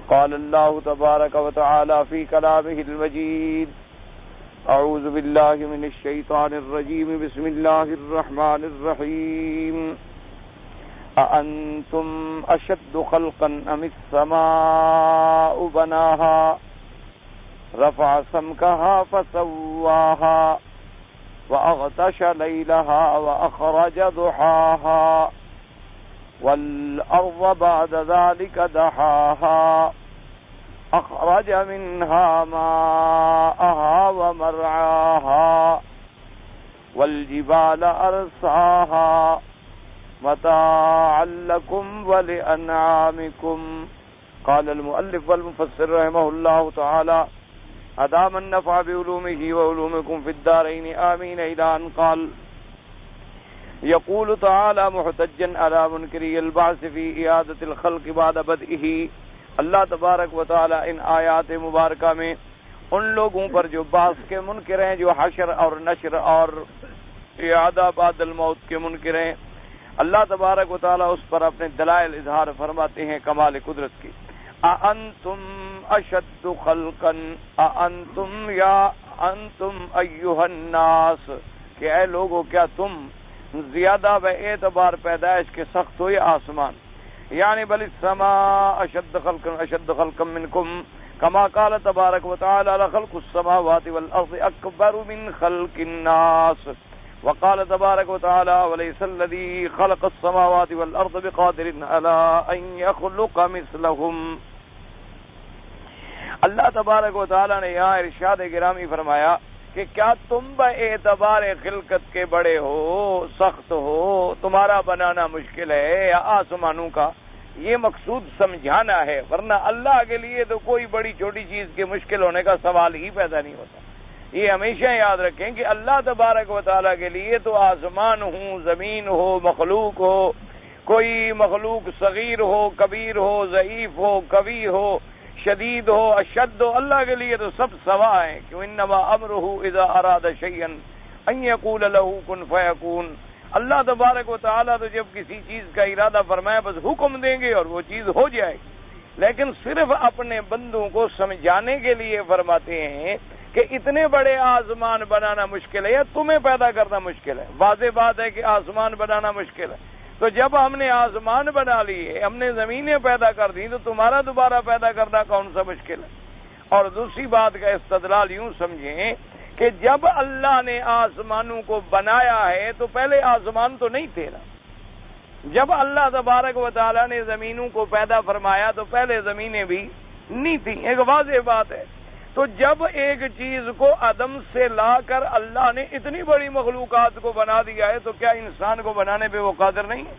قال الله تبارك وتعالى في كلامه المجيد: أعوذ بالله من الشيطان الرجيم، بسم الله الرحمن الرحيم. أأنتم أشد خلقا أم السماء بناها رفع سمكها فسواها وأغطش ليلها وأخرج ضحاها والأرض بعد ذلك دحاها أخرج منها ماءها ومرعاها والجبال أرساها متاعا لكم ولأنعامكم. قال المؤلف والمفسر رحمه الله تعالى: أدام النفع بعلومه وعلومكم في الدارين آمين. إلى أن قال: يقول تعالى محتجا على منکری البعث في إعادة الخلق بعد بدئه. اللہ تبارک و تعالی ان آیات مبارکہ میں ان لوگوں پر جو بعث کے منکر ہیں، جو حشر اور نشر اور اعادہ بعد الموت کے منکر ہیں، اللہ تبارک و تعالی اس پر اپنے دلائل اظہار فرماتے ہیں کمال قدرت کی. اَأَنْتُمْ أَشَدُّ خَلْقًا اَأَنْتُمْ یا انتم ایھا الناس، کہ اے لوگو کیا تم زیادہ بے اعتبار پیدائش کے سخت ہو یا آسمان؟ یعنی بل السماء اشد خلقا منکم کما قال تبارک و تعالی لخلق السماوات والارض اکبر من خلق الناس، وقال تبارک و تعالی وليس الذي خلق السماوات والارض بقادر على ان يخلق مثلهم. اللہ تبارک و تعالی نے یہاں ارشاد گرامی فرمایا کہ کیا تم بے اعتبار خلقت کے بڑے ہو، سخت ہو، تمہارا بنانا مشکل ہے یا آسمانوں کا؟ یہ مقصود سمجھانا ہے، ورنہ اللہ کے لیے تو کوئی بڑی چھوٹی چیز کے مشکل ہونے کا سوال ہی پیدا نہیں ہوتا. یہ ہمیشہ یاد رکھیں کہ اللہ تبارک و تعالیٰ کے لیے تو آسمان ہو، زمین ہو، مخلوق ہو، کوئی مخلوق صغیر ہو، کبیر ہو، ضعیف ہو، قوی ہو، شدید ہو، اشد ہو، اللہ کے لیے تو سب سوا ہیں. کہ انما امرہ اذا اراد شیئا ان یقول له کن فیکون. اللہ تبارک و تعالیٰ تو جب کسی چیز کا ارادہ فرمائے بس حکم دیں گے اور وہ چیز ہو جائے گی. لیکن صرف اپنے بندوں کو سمجھانے کے لیے فرماتے ہیں کہ اتنے بڑے آسمان بنانا مشکل ہے یا تمہیں پیدا کرنا مشکل ہے. واضح بات ہے کہ آسمان بنانا مشکل ہے، تو جب ہم نے آسمان بنا لیے، ہم نے زمینیں پیدا کر دی، تو تمہارا دوبارہ پیدا کرنا کون سا مشکل ہے؟ اور دوسری بات کا استدلال یوں سمجھیں کہ جب اللہ نے آسمانوں کو بنایا ہے تو پہلے آسمان تو نہیں تھے نا. جب اللہ تبارک و تعالیٰ نے زمینوں کو پیدا فرمایا تو پہلے زمینیں بھی نہیں تھیں. ایک واضح بات ہے. تو جب ایک چیز کو عدم سے لا کر اللہ نے اتنی بڑی مخلوقات کو بنا دیا ہے تو کیا انسان کو بنانے پہ وہ قادر نہیں ہے؟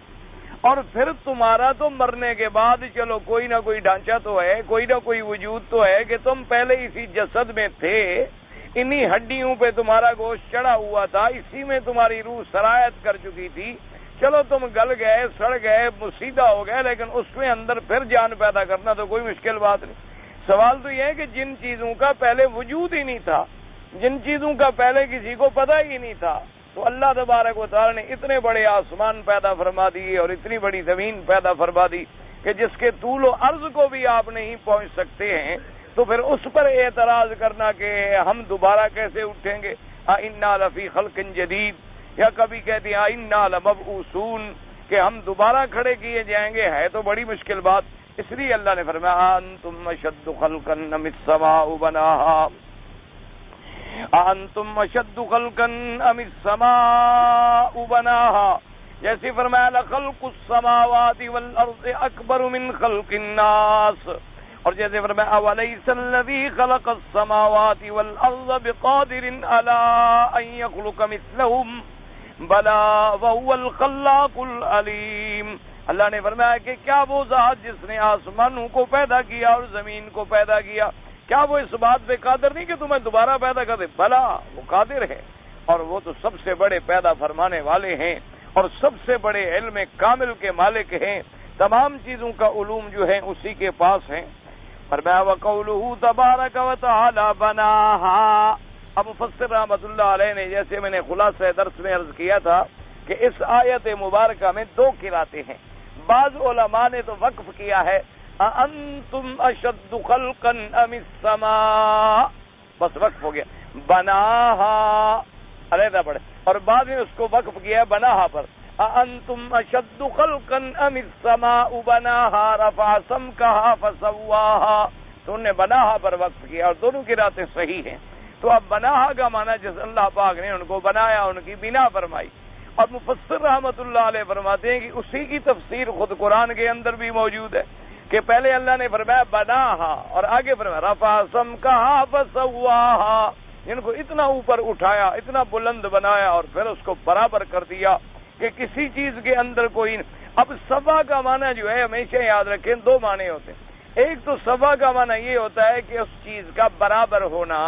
اور پھر تمہارا تو مرنے کے بعد چلو کوئی نہ کوئی ڈھانچہ تو ہے، کوئی نہ کوئی وجود تو ہے کہ تم پہلے اسی جسد میں تھے، انہی ہڈیوں پہ تمہارا گوشت چڑھا ہوا تھا، اسی میں تمہاری روح سرایت کر چکی تھی. چلو تم گل گئے، سڑ گئے، مسیدہ ہو گئے، لیکن اس میں اندر پھر جان پیدا کرنا تو کوئی مشکل بات نہیں. سوال تو یہ ہے کہ جن چیزوں کا پہلے وجود ہی نہیں تھا، جن چیزوں کا پہلے کسی کو پتہ ہی نہیں تھا، تو اللہ تبارک و تعالی نے اتنے بڑے آسمان پیدا فرما دیے اور اتنی بڑی زمین پیدا فرما دی کہ جس کے طول و عرض کو بھی آپ نہیں پہنچ سکتے ہیں. تو پھر اس پر اعتراض کرنا کہ ہم دوبارہ کیسے اٹھیں گے، اِنَّا لَفِي خَلْقٍ جَدِيدٍ، یا کبھی کہتے ہیں اِنَّا لَمَبْعُوثُونَ، کہ ہم دوبارہ کھڑے کیے جائیں گے، ہے تو بڑی مشکل بات. اس لیے اللہ نے فرمایا انتم اشد خلقا ام السماء بناها، انتم اشد خلقا ام السماء بناها. جیسے فرمایا لخلق السماوات والارض اکبر من خلق الناس، اور جیسے فرمایا اولیس الذی خلق السماوات والارض بقادر علی ان یخلق مثلهم بلا وهو الخلاق العلیم. اللہ نے فرمایا کہ کیا وہ ذات جس نے آسمانوں کو پیدا کیا اور زمین کو پیدا کیا، کیا وہ اس بات پہ قادر نہیں کہ تمہیں دوبارہ پیدا کر دے؟ بلا، وہ قادر ہے، اور وہ تو سب سے بڑے پیدا فرمانے والے ہیں اور سب سے بڑے علم کامل کے مالک ہیں. تمام چیزوں کا علوم جو ہے اسی کے پاس ہیں. فرمایا وقولہ تبارک و تعالی بناہا. اب مفسر رحمۃ اللہ علیہ نے، جیسے میں نے خلاصہ درس میں عرض کیا تھا کہ اس آیت مبارکہ میں دو قراتیں ہیں. بعض علماء نے تو وقف کیا ہے اانتم اشد خلقا ام السماء، بس وقف ہو گیا، بناہا علیحدہ پڑھے، اور بعد میں اس کو وقف کیا بناہا پر، اانتم اشد خلقا ام السماء بناہا رفع سمکہا فسواہا، تو انہوں نے بناہا پر وقف کیا، اور دونوں قراتیں صحیح ہیں۔ تو اب بناہا کا معنی جس اللہ پاک نے ان کو بنایا، ان کی بنا فرمائی، اور مفسر رحمت اللہ علیہ فرماتے ہیں کہ اسی کی تفسیر خود قرآن کے اندر بھی موجود ہے کہ پہلے اللہ نے فرمایا بناہا، اور آگے فرمایا رفع سمکہا فسواہا، ان کو اتنا اوپر اٹھایا، اتنا بلند بنایا، اور پھر اس کو برابر کر دیا کہ کسی چیز کے اندر کوئی۔ اب سوا کا معنی جو ہے ہمیشہ یاد رکھیں، دو معنی ہوتے ہیں۔ ایک تو سوا کا معنی یہ ہوتا ہے کہ اس چیز کا برابر ہونا،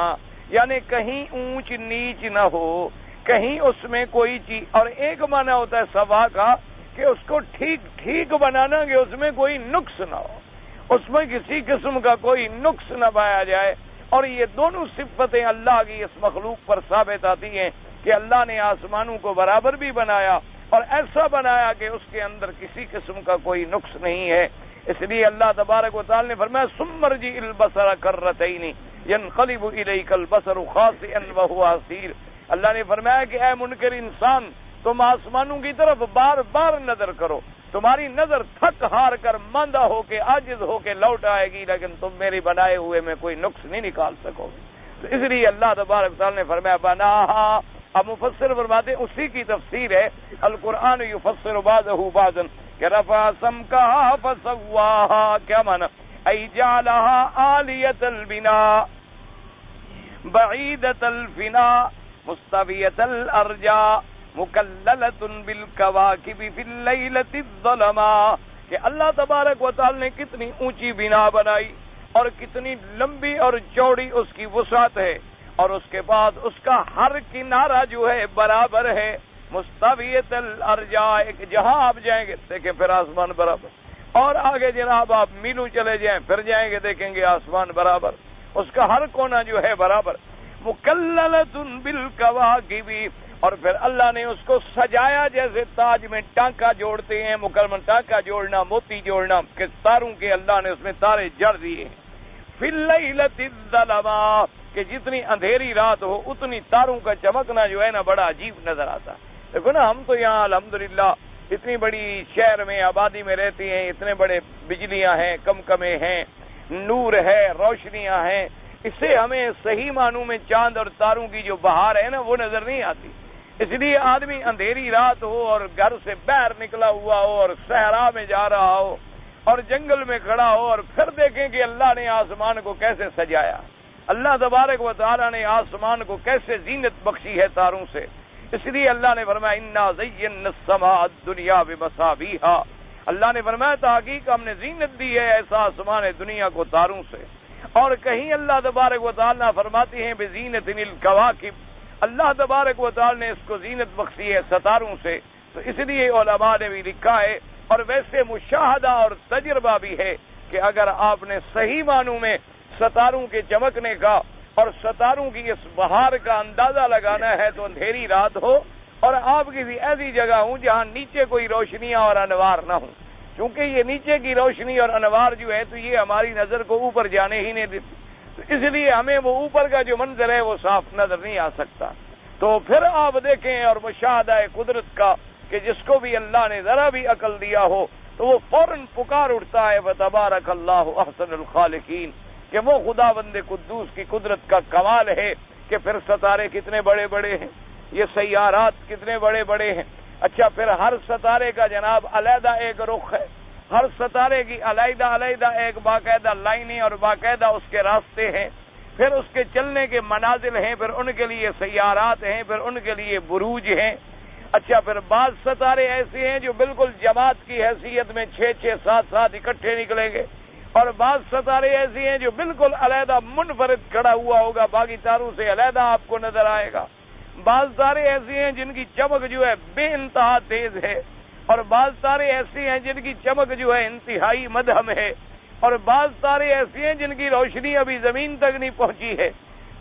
یعنی کہیں اونچ نیچ نہ ہو، کہیں اس میں کوئی چیز، اور ایک معنی ہوتا ہے سوا کا کہ اس کو ٹھیک ٹھیک بنانا کہ اس میں کوئی نقص نہ ہو، اس میں کسی قسم کا کوئی نقص نہ پایا جائے۔ اور یہ دونوں صفتیں اللہ کی اس مخلوق پر ثابت آتی ہیں کہ اللہ نے آسمانوں کو برابر بھی بنایا اور ایسا بنایا کہ اس کے اندر کسی قسم کا کوئی نقص نہیں ہے۔ اس لیے اللہ تبارک و تعالی نے فرمایا ثم ارجع البصر کرتین ينقلب الیک البصر خاسئا وهو حسیر۔ اللہ نے فرمایا کہ اے منکر انسان، تم آسمانوں کی طرف بار بار نظر کرو، تمہاری نظر تھک ہار کر ماندہ ہو کے عاجز ہو کے لوٹ آئے گی، لیکن تم میرے بنائے ہوئے میں کوئی نقص نہیں نکال سکو گے۔ تو اس لیے اللہ تبارک تعالی نے فرمایا بناہا۔ اب مفسر فرماتے اسی کی تفسیر ہے القرآن یفسر بعضہ بعضا کہ رفع سمکہا فسواہا، کیا معنی؟ ای جعلہا عالیۃ البناء بعیدۃ الفناء مستویۃ الارجاء مکللۃ بالکواکب فی اللیلۃ الظلماء، کہ اللہ تبارک و تعالی نے کتنی اونچی بنا بنائی اور کتنی لمبی اور چوڑی اس کی وسعت ہے، اور اس کے بعد اس کا ہر کنارہ جو ہے برابر ہے، مستویۃ الارجاء، جہاں آپ جائیں گے دیکھیں پھر آسمان برابر، اور آگے جناب آپ میلوں چلے جائیں پھر جائیں گے دیکھیں گے آسمان برابر، اس کا ہر کونا جو ہے برابر، مکللۃ بالکواکب، اور پھر اللہ نے اس کو سجایا جیسے تاج میں ٹانکا جوڑتے ہیں، مکمل ٹانکا جوڑنا، موتی جوڑنا، کہ تاروں کے اللہ نے اس میں تارے جڑ دیے ہیں، فی اللیلۃ الظلماء، کہ جتنی اندھیری رات ہو اتنی تاروں کا چمکنا جو ہے نا بڑا عجیب نظر آتا ہے۔ دیکھو نا، ہم تو یہاں الحمدللہ اتنی بڑی شہر میں آبادی میں رہتی ہیں، اتنے بڑے بجلیاں ہیں، کمکمے ہیں، نور ہے، روشنیاں ہیں، اس سے ہمیں صحیح معنوں میں چاند اور تاروں کی جو بہار ہے نا وہ نظر نہیں آتی۔ اس لیے آدمی اندھیری رات ہو اور گھر سے باہر نکلا ہوا ہو اور صحرا میں جا رہا ہو اور جنگل میں کھڑا ہو اور پھر دیکھیں کہ اللہ نے آسمان کو کیسے سجایا، اللہ تبارک و تعالی نے آسمان کو کیسے زینت بخشی ہے تاروں سے۔ اس لیے اللہ نے فرمایا انا زینا السماء الدنیا بمصابیح، اللہ نے فرمایا تحقیق ہم نے زینت دی ہے ایسا آسمان دنیا کو تاروں سے۔ اور کہیں اللہ تبارک و تعالی فرماتے ہیں بزینت الکواکب، اللہ تبارک و تعالی نے اس کو زینت بخشی ہے ستاروں سے۔ تو اس لیے علماء نے بھی لکھا ہے، اور ویسے مشاہدہ اور تجربہ بھی ہے کہ اگر آپ نے صحیح معنوں میں ستاروں کے چمکنے کا اور ستاروں کی اس بہار کا اندازہ لگانا ہے تو اندھیری رات ہو اور آپ کسی ایسی جگہ ہوں جہاں نیچے کوئی روشنیاں اور انوار نہ ہوں، کیونکہ یہ نیچے کی روشنی اور انوار جو ہے تو یہ ہماری نظر کو اوپر جانے ہی نہیں دیتی، تو اس لیے ہمیں وہ اوپر کا جو منظر ہے وہ صاف نظر نہیں آ سکتا۔ تو پھر آپ دیکھیں اور مشاہدہ قدرت کا کہ جس کو بھی اللہ نے ذرا بھی عقل دیا ہو تو وہ فوراً پکار اٹھتا ہے فتبارک اللہ احسن الخالقین، کہ وہ خدا بند قدوس کی قدرت کا کمال ہے کہ پھر ستارے کتنے بڑے بڑے ہیں، یہ سیارات کتنے بڑے بڑے ہیں۔ اچھا، پھر ہر ستارے کا جناب علیحدہ ایک رخ ہے، ہر ستارے کی علیحدہ علیحدہ ایک باقاعدہ لائنیں اور باقاعدہ اس کے راستے ہیں، پھر اس کے چلنے کے منازل ہیں، پھر ان کے لیے سیارات ہیں، پھر ان کے لیے بروج ہیں۔ اچھا، پھر بعض ستارے ایسے ہیں جو بالکل جماعت کی حیثیت میں 6-6 7-7 اکٹھے نکلیں گے، اور بعض ستارے ایسے ہیں جو بالکل علیحدہ منفرد کھڑا ہوا ہوگا، باقی تاروں سے علیحدہ آپ کو نظر آئے گا۔ بعض تارے ایسے ہیں جن کی چمک جو ہے بے انتہا تیز ہے، اور بعض تارے ایسے ہیں جن کی چمک جو ہے انتہائی مدھم ہے، اور بعض تارے ایسے ہیں جن کی روشنی ابھی زمین تک نہیں پہنچی ہے،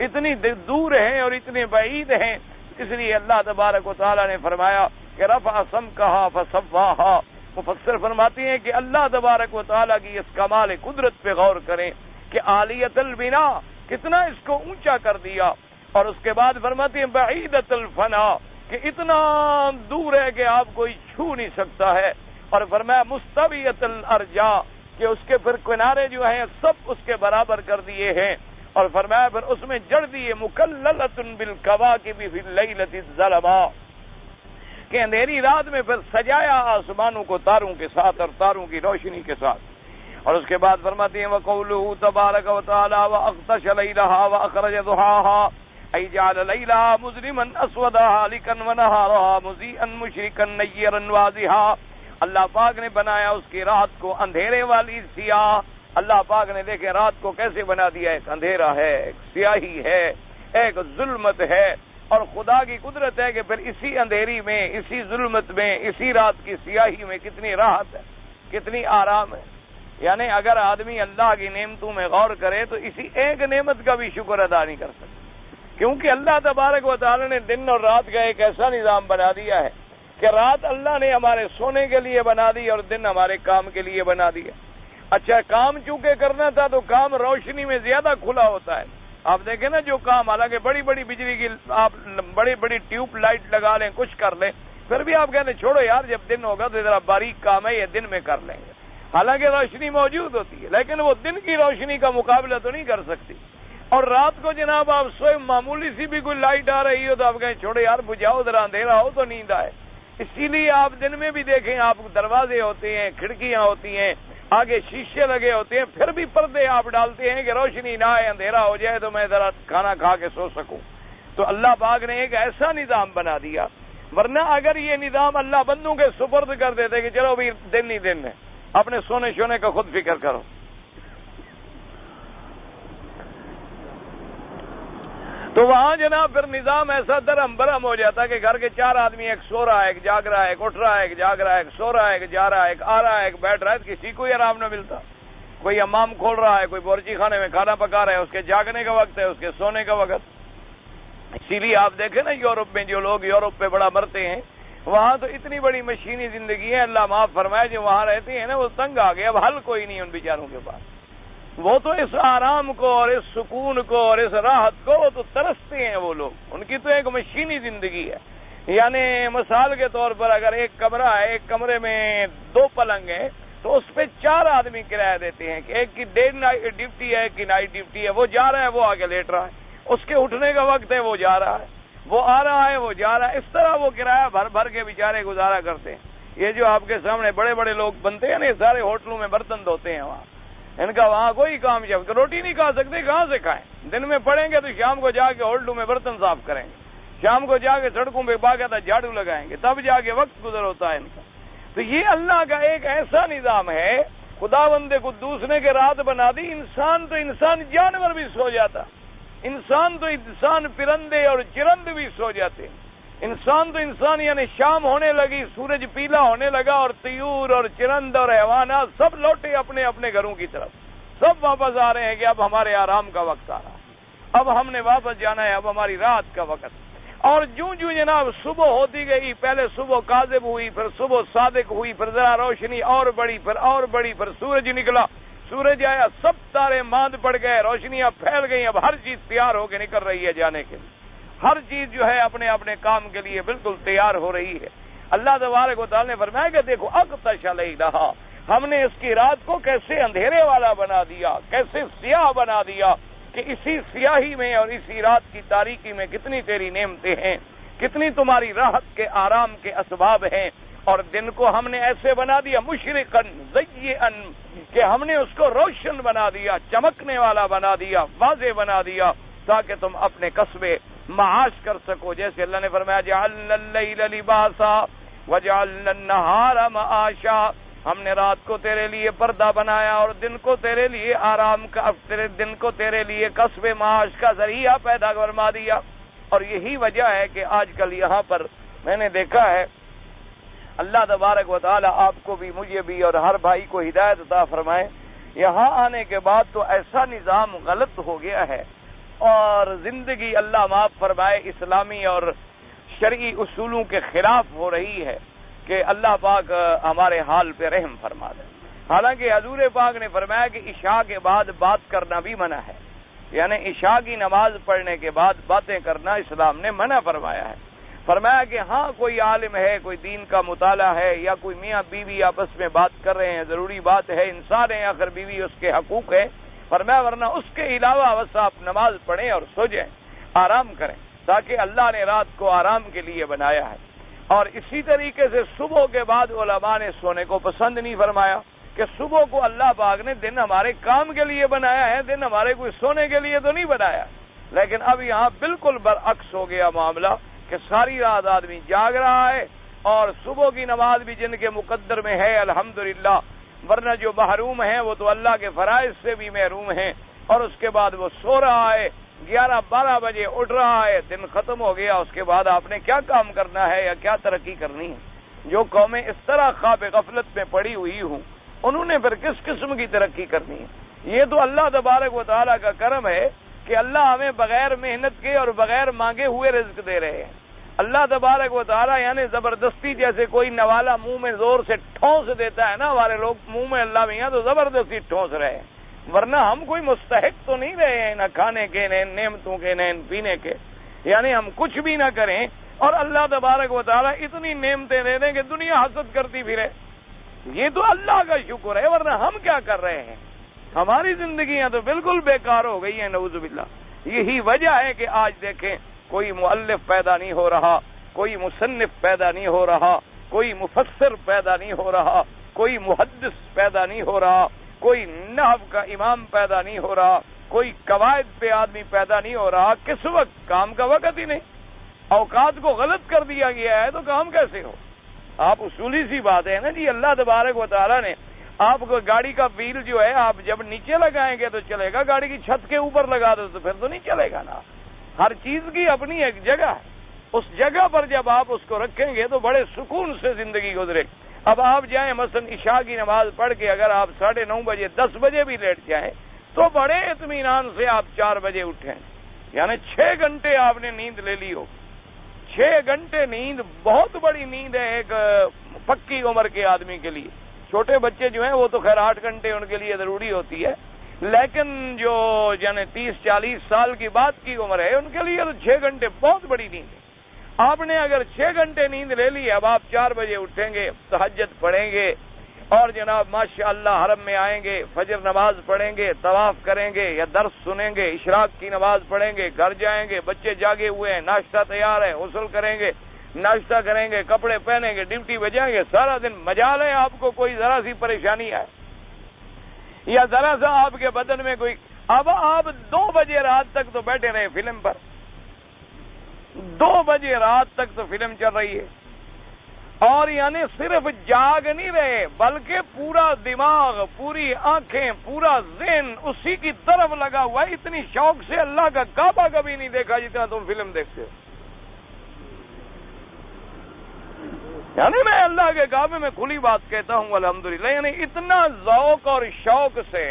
اتنی دور ہیں اور اتنے بعید ہیں۔ اس لیے اللہ تبارک و تعالی نے فرمایا کہ رفع سمکہا فسواہا مفسر فرماتی ہیں کہ اللہ تبارک و تعالیٰ کی اس کمال قدرت پہ غور کریں کہ عالیت البنا کتنا اس کو اونچا کر دیا، اور اس کے بعد فرماتی ہیں بعیدت الفنا کہ اتنا دور ہے کہ آپ کوئی چھو نہیں سکتا ہے، اور فرمایا مستویت الارجا کہ اس کے پھر کنارے جو ہیں سب اس کے برابر کر دیے ہیں، اور فرمایا پھر اس میں جڑ دیے مکللۃ بالکواکب فی اللیلۃ الظلماء کہ اندھیری رات میں پھر سجایا آسمانوں کو تاروں کے ساتھ اور تاروں کی روشنی کے ساتھ، اور اس کے بعد فرماتے ہیں وقولہ تبارک و تعالی واغطش لیلہا واخرج ضحاہا ای جعل لیلہا مظلما اسودا حالکا ونہارہا مضیئا مشرقا نیرا واضحا، اللہ پاک نے بنایا اس کی رات کو اندھیرے والی سیاہ، اللہ پاک نے دیکھے رات کو کیسے بنا دیا، ایک اندھیرا ہے، ایک سیاہی ہے، ایک ظلمت ہے، اور خدا کی قدرت ہے کہ پھر اسی اندھیری میں، اسی ظلمت میں، اسی رات کی سیاہی میں کتنی راحت ہے، کتنی آرام ہے۔ یعنی اگر آدمی اللہ کی نعمتوں میں غور کرے تو اسی ایک نعمت کا بھی شکر ادا نہیں کر سکتا، کیونکہ اللہ تبارک و تعالی نے دن اور رات کا ایک ایسا نظام بنا دیا ہے کہ رات اللہ نے ہمارے سونے کے لیے بنا دی اور دن ہمارے کام کے لیے بنا دیا۔ اچھا، کام چونکہ کرنا تھا تو کام روشنی میں زیادہ کھلا ہوتا ہے، آپ دیکھیں نا جو کام حالانکہ بڑی بڑی بجلی کی آپ بڑی بڑی ٹیوب لائٹ لگا لیں، کچھ کر لیں، پھر بھی آپ کہتے ہیں چھوڑو یار جب دن ہوگا تو ذرا باریک کام ہے یہ دن میں کر لیں گے، حالانکہ روشنی موجود ہوتی ہے لیکن وہ دن کی روشنی کا مقابلہ تو نہیں کر سکتی۔ اور رات کو جناب آپ سوئے معمولی سی بھی کوئی لائٹ آ رہی ہو تو آپ کہیں چھوڑو یار بجھاؤ ذرا اندھیرا ہو تو نیند آئے، اسی لیے آپ دن میں بھی دیکھیں آپ دروازے ہوتے ہیں، کھڑکیاں ہوتی ہیں، آگے شیشے لگے ہوتے ہیں، پھر بھی پردے آپ ڈالتے ہیں کہ روشنی نہ آئے، اندھیرا ہو جائے تو میں ذرا کھانا کھا کے سو سکوں۔ تو اللہ پاک نے ایک ایسا نظام بنا دیا، ورنہ اگر یہ نظام اللہ بندوں کے سپرد کر دیتے کہ چلو بھی دن ہی دن ہے، اپنے سونے شونے کا خود فکر کرو، تو وہاں جناب پھر نظام ایسا درہم برہم ہو جاتا کہ گھر کے 4 آدمی، ایک سو رہا ہے، ایک جاگ رہا ہے، ایک اٹھ رہا ہے، ایک جاگ رہا ہے، ایک سو رہا ہے، ایک جا رہا ہے، ایک آ رہا ہے، ایک بیٹھ رہا ہے، کسی کو ہی آرام نہ ملتا، کوئی حمام کھول رہا ہے، کوئی بورچی خانے میں کھانا پکا رہا ہے، اس کے جاگنے کا وقت ہے، اس کے سونے کا وقت۔ اسی لیے آپ دیکھیں نا یورپ میں جو لوگ یورپ پہ بڑا مرتے ہیں، وہاں تو اتنی بڑی مشینی زندگی ہے، اللہ معاف فرمائے جو وہاں رہتے ہیں نا وہ تنگ آ گئے، اب حل کوئی نہیں ان بیچاروں کے پاس، وہ تو اس آرام کو اور اس سکون کو اور اس راحت کو وہ تو ترستے ہیں، وہ لوگ، ان کی تو ایک مشینی زندگی ہے۔ یعنی مثال کے طور پر اگر ایک کمرہ ہے، ایک کمرے میں 2 پلنگ ہیں تو اس پہ 4 آدمی کرایہ دیتے ہیں کہ ایک کی ڈے نائٹ ڈیوٹی ہے، ایک کی نائٹ ڈیوٹی ہے، وہ جا رہا ہے وہ آگے لیٹ رہا ہے، اس کے اٹھنے کا وقت ہے وہ جا رہا ہے، وہ آ رہا ہے وہ جا رہا ہے، اس طرح وہ کرایہ بھر بھر کے بیچارے گزارا کرتے ہیں۔ یہ جو آپ کے سامنے بڑے بڑے لوگ بنتے ہیں نا، یہ سارے ہوٹلوں میں برتن دھوتے ہیں، وہاں ان کا وہاں کوئی کام شب، روٹی نہیں کھا سکتے، کہاں سے کھائیں؟ دن میں پڑیں گے تو شام کو جا کے ہوٹلوں میں برتن صاف کریں گے، شام کو جا کے سڑکوں پہ باقاعدہ جھاڑو لگائیں گے، تب جا کے وقت گزر ہوتا ہے ان کا۔ تو یہ اللہ کا ایک ایسا نظام ہے، خداوند قدوس نے کہ رات بنا دی، انسان جانور بھی سو جاتا، انسان پرندے اور چرند بھی سو جاتے، انسان یعنی شام ہونے لگی، سورج پیلا ہونے لگا اور طیور اور چرند اور حیوانات سب لوٹے اپنے اپنے گھروں کی طرف، سب واپس آ رہے ہیں کہ اب ہمارے آرام کا وقت آ رہا، اب ہم نے واپس جانا ہے، اب ہماری رات کا وقت۔ اور جوں جناب صبح ہوتی گئی، پہلے صبح کاذب ہوئی، پھر صبح صادق ہوئی، پھر ذرا روشنی اور بڑی، پھر اور بڑی، پھر سورج نکلا، سورج آیا، سب تارے ماند پڑ گئے، روشنیاں پھیل گئی، اب ہر چیز تیار ہو کے نکل رہی ہے جانے کے لیے، ہر چیز جو ہے اپنے اپنے کام کے لیے بالکل تیار ہو رہی ہے۔ اللہ تبارک و تعالی نے فرمایا کہ دیکھو اغطش لیلہا، ہم نے اس کی رات کو کیسے اندھیرے والا بنا دیا، کیسے سیاہ بنا دیا، کہ اسی سیاہی میں اور اسی رات کی تاریکی میں کتنی تیری نعمتیں ہیں، کتنی تمہاری راحت کے آرام کے اسباب ہیں۔ اور دن کو ہم نے ایسے بنا دیا مشرقاً ضیئاً کہ ہم نے اس کو روشن بنا دیا، چمکنے والا بنا دیا، واضح بنا دیا، تاکہ تم اپنے قصبے معاش کر سکو۔ جیسے اللہ نے فرمایا جعلنا اللیل لباسا وجعلنا النہار معاشا، ہم نے رات کو تیرے لیے پردہ بنایا اور دن کو تیرے لیے آرام کا، دن کو تیرے لیے قصب معاش کا ذریعہ پیدا فرما دیا۔ اور یہی وجہ ہے کہ آج کل یہاں پر میں نے دیکھا ہے، اللہ تبارک و تعالی آپ کو بھی مجھے بھی اور ہر بھائی کو ہدایت عطا فرمائے، یہاں آنے کے بعد تو ایسا نظام غلط ہو گیا ہے اور زندگی اللہ معاف فرمائے اسلامی اور شرعی اصولوں کے خلاف ہو رہی ہے کہ اللہ پاک ہمارے حال پہ رحم فرما دے۔ حالانکہ حضور پاک نے فرمایا کہ عشاء کے بعد بات کرنا بھی منع ہے، یعنی عشاء کی نماز پڑھنے کے بعد باتیں کرنا اسلام نے منع فرمایا ہے۔ فرمایا کہ ہاں کوئی عالم ہے، کوئی دین کا مطالعہ ہے، یا کوئی میاں بیوی آپس میں بات کر رہے ہیں، ضروری بات ہے، انسان ہے آخر، بیوی اس کے حقوق ہے، فرمایا ورنہ اس کے علاوہ بس آپ نماز پڑھیں اور سو جائیں، آرام کریں، تاکہ اللہ نے رات کو آرام کے لیے بنایا ہے۔ اور اسی طریقے سے صبح کے بعد علماء نے سونے کو پسند نہیں فرمایا، کہ صبح کو اللہ پاک نے دن ہمارے کام کے لیے بنایا ہے، دن ہمارے کوئی سونے کے لیے تو نہیں بنایا۔ لیکن اب یہاں بالکل برعکس ہو گیا معاملہ کہ ساری رات آدمی جاگ رہا ہے، اور صبح کی نماز بھی جن کے مقدر میں ہے الحمدللہ، ورنہ جو محروم ہیں وہ تو اللہ کے فرائض سے بھی محروم ہیں، اور اس کے بعد وہ سو رہا ہے، 11-12 بجے اٹھ رہا ہے، دن ختم ہو گیا، اس کے بعد آپ نے کیا کام کرنا ہے یا کیا ترقی کرنی ہے؟ جو قومیں اس طرح خواب غفلت میں پڑی ہوئی ہوں، انہوں نے پھر کس قسم کی ترقی کرنی ہے؟ یہ تو اللہ تبارک و تعالیٰ کا کرم ہے کہ اللہ ہمیں بغیر محنت کے اور بغیر مانگے ہوئے رزق دے رہے ہیں۔ اللہ تبارک و تعالیٰ یعنی زبردستی، جیسے کوئی نوالا منہ میں زور سے ٹھونس دیتا ہے نا، ہمارے لوگ منہ میں اللہ میاں تو زبردستی ٹھونس رہے ہیں، ورنہ ہم کوئی مستحق تو نہیں رہے ہیں، نہ کھانے کے، نہ نعمتوں کے، نہ پینے کے، یعنی ہم کچھ بھی نہ کریں اور اللہ تبارک و تعالیٰ اتنی نعمتیں دے دیں کہ دنیا حسد کرتی پھرے۔ یہ تو اللہ کا شکر ہے، ورنہ ہم کیا کر رہے ہیں؟ ہماری زندگیاں تو بالکل بیکار ہو گئی ہیں، نعوذ باللہ۔ یہی وجہ ہے کہ آج دیکھیں کوئی مؤلف پیدا نہیں ہو رہا، کوئی مصنف پیدا نہیں ہو رہا، کوئی مفسر پیدا نہیں ہو رہا، کوئی محدث پیدا نہیں ہو رہا، کوئی نحو کا امام پیدا نہیں ہو رہا، کوئی قواعد پہ آدمی پیدا نہیں ہو رہا۔ کس وقت؟ کام کا وقت ہی نہیں، اوقات کو غلط کر دیا گیا ہے تو کام کیسے ہو؟ آپ اصولی سی بات ہے نا جی، اللہ تبارک و تعالیٰ نے آپ کو گاڑی کا ویل جو ہے آپ جب نیچے لگائیں گے تو چلے گا، گاڑی کی چھت کے اوپر لگا دو تو پھر تو نہیں چلے گا نا۔ ہر چیز کی اپنی ایک جگہ ہے، اس جگہ پر جب آپ اس کو رکھیں گے تو بڑے سکون سے زندگی گزرے۔ اب آپ جائیں مثلا عشاء کی نماز پڑھ کے اگر آپ 9:30 بجے 10 بجے بھی لیٹ جائیں تو بڑے اطمینان سے آپ 4 بجے اٹھیں، یعنی 6 گھنٹے آپ نے نیند لے لی ہو۔ 6 گھنٹے نیند بہت بڑی نیند ہے ایک پکی عمر کے آدمی کے لیے۔ چھوٹے بچے جو ہیں وہ تو خیر 8 گھنٹے ان کے لیے ضروری ہوتی ہے، لیکن جو یعنی 30-40 سال کی بات کی عمر ہے ان کے لیے تو 6 گھنٹے بہت بڑی نیند ہے۔ آپ نے اگر 6 گھنٹے نیند لے لی، اب آپ 4 بجے اٹھیں گے، تہجد پڑھیں گے، اور جناب ماشاءاللہ حرم میں آئیں گے، فجر نماز پڑھیں گے، طواف کریں گے یا درس سنیں گے، اشراق کی نماز پڑھیں گے، گھر جائیں گے، بچے جاگے ہوئے ہیں، ناشتہ تیار ہے، غسل کریں گے، ناشتہ کریں گے، کپڑے پہنیں گے، ڈیوٹی بجائیں گے، سارا دن مجال ہے آپ کو کوئی ذرا سی پریشانی ہے یا ذرا سا آپ کے بدن میں کوئی۔ اب آپ 2 بجے رات تک تو بیٹھے رہے فلم پر، 2 بجے رات تک تو فلم چل رہی ہے، اور یعنی صرف جاگ نہیں رہے بلکہ پورا دماغ، پوری آنکھیں، پورا ذہن اسی کی طرف لگا ہوا ہے۔ اتنی شوق سے اللہ کا کعبہ کبھی نہیں دیکھا جتنا تم فلم دیکھتے ہو۔ یعنی میں اللہ کے کعبے میں کھلی بات کہتا ہوں الحمدللہ، یعنی اتنا ذوق اور شوق سے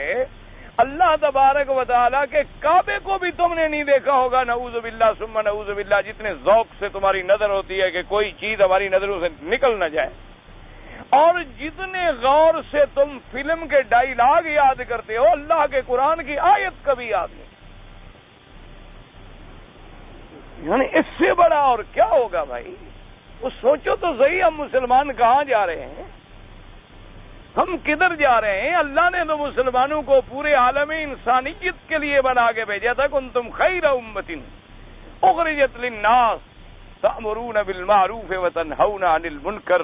اللہ تبارک و تعالیٰ کے کعبے کو بھی تم نے نہیں دیکھا ہوگا، نعوذ باللہ ثم نعوذ باللہ، جتنے ذوق سے تمہاری نظر ہوتی ہے کہ کوئی چیز ہماری نظروں سے نکل نہ جائے، اور جتنے غور سے تم فلم کے ڈائیلاگ یاد کرتے ہو، اللہ کے قرآن کی آیت کبھی یاد نہیں۔ یعنی اس سے بڑا اور کیا ہوگا بھائی؟ وہ سوچو تو صحیح، ہم مسلمان کہاں جا رہے ہیں؟ ہم کدھر جا رہے ہیں؟ اللہ نے تو مسلمانوں کو پورے عالم انسانیت کے لیے بنا کے بھیجا تھا، کنتم خیر امۃ اخرجت للناس تأمرون بالمعروف وتنہون عن المنکر۔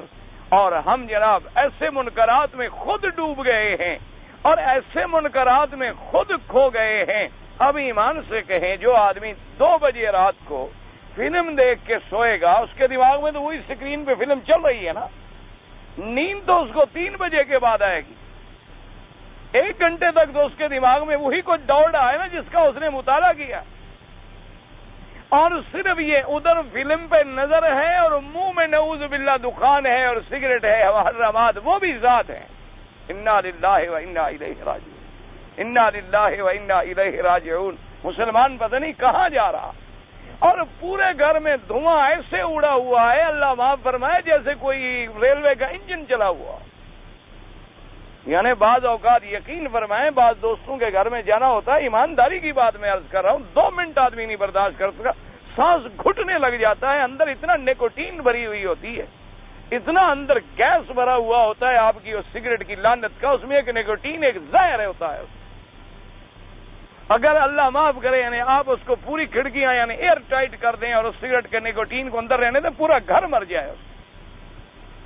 اور ہم جناب ایسے منکرات میں خود ڈوب گئے ہیں اور ایسے منکرات میں خود کھو گئے ہیں۔ اب ایمان سے کہیں، جو آدمی 2 بجے رات کو فلم دیکھ کے سوئے گا، اس کے دماغ میں تو وہی اسکرین پہ فلم چل رہی ہے نا، نیند تو اس کو 3 بجے کے بعد آئے گی۔ 1 گھنٹے تک تو اس کے دماغ میں وہی کچھ دوڑ رہا ہے نا جس کا اس نے مطالعہ کیا، اور صرف یہ ادھر فلم پہ نظر ہے اور منہ میں نعوذ باللہ دخان ہے اور سگریٹ ہے، محرمات وہ بھی ذات ہیں۔ انا للہ و انا الیہ راجعون، انا للہ و انا الیہ راجعون۔ مسلمان پتہ نہیں کہاں جا رہا، اور پورے گھر میں دھواں ایسے اڑا ہوا ہے، اللہ معاف فرمائے، جیسے کوئی ریلوے کا انجن چلا ہوا۔ یعنی بعض اوقات یقین فرمائیں، بعض دوستوں کے گھر میں جانا ہوتا ہے، ایمانداری کی بات میں عرض کر رہا ہوں، 2 منٹ آدمی نہیں برداشت کر سکتا، سانس گھٹنے لگ جاتا ہے، اندر اتنا نیکوٹین بھری ہوئی ہوتی ہے، اتنا اندر گیس بھرا ہوا ہوتا ہے آپ کی اس سگریٹ کی لعنت کا، اس میں ایک نیکوٹین، ایک زہر ہوتا ہے۔ اگر اللہ معاف کرے یعنی آپ اس کو پوری کھڑکیاں یعنی ایئر ٹائٹ کر دیں اور اس سگریٹ کے نیکوٹین کو اندر رہنے دیں، پورا گھر مر جائے اس۔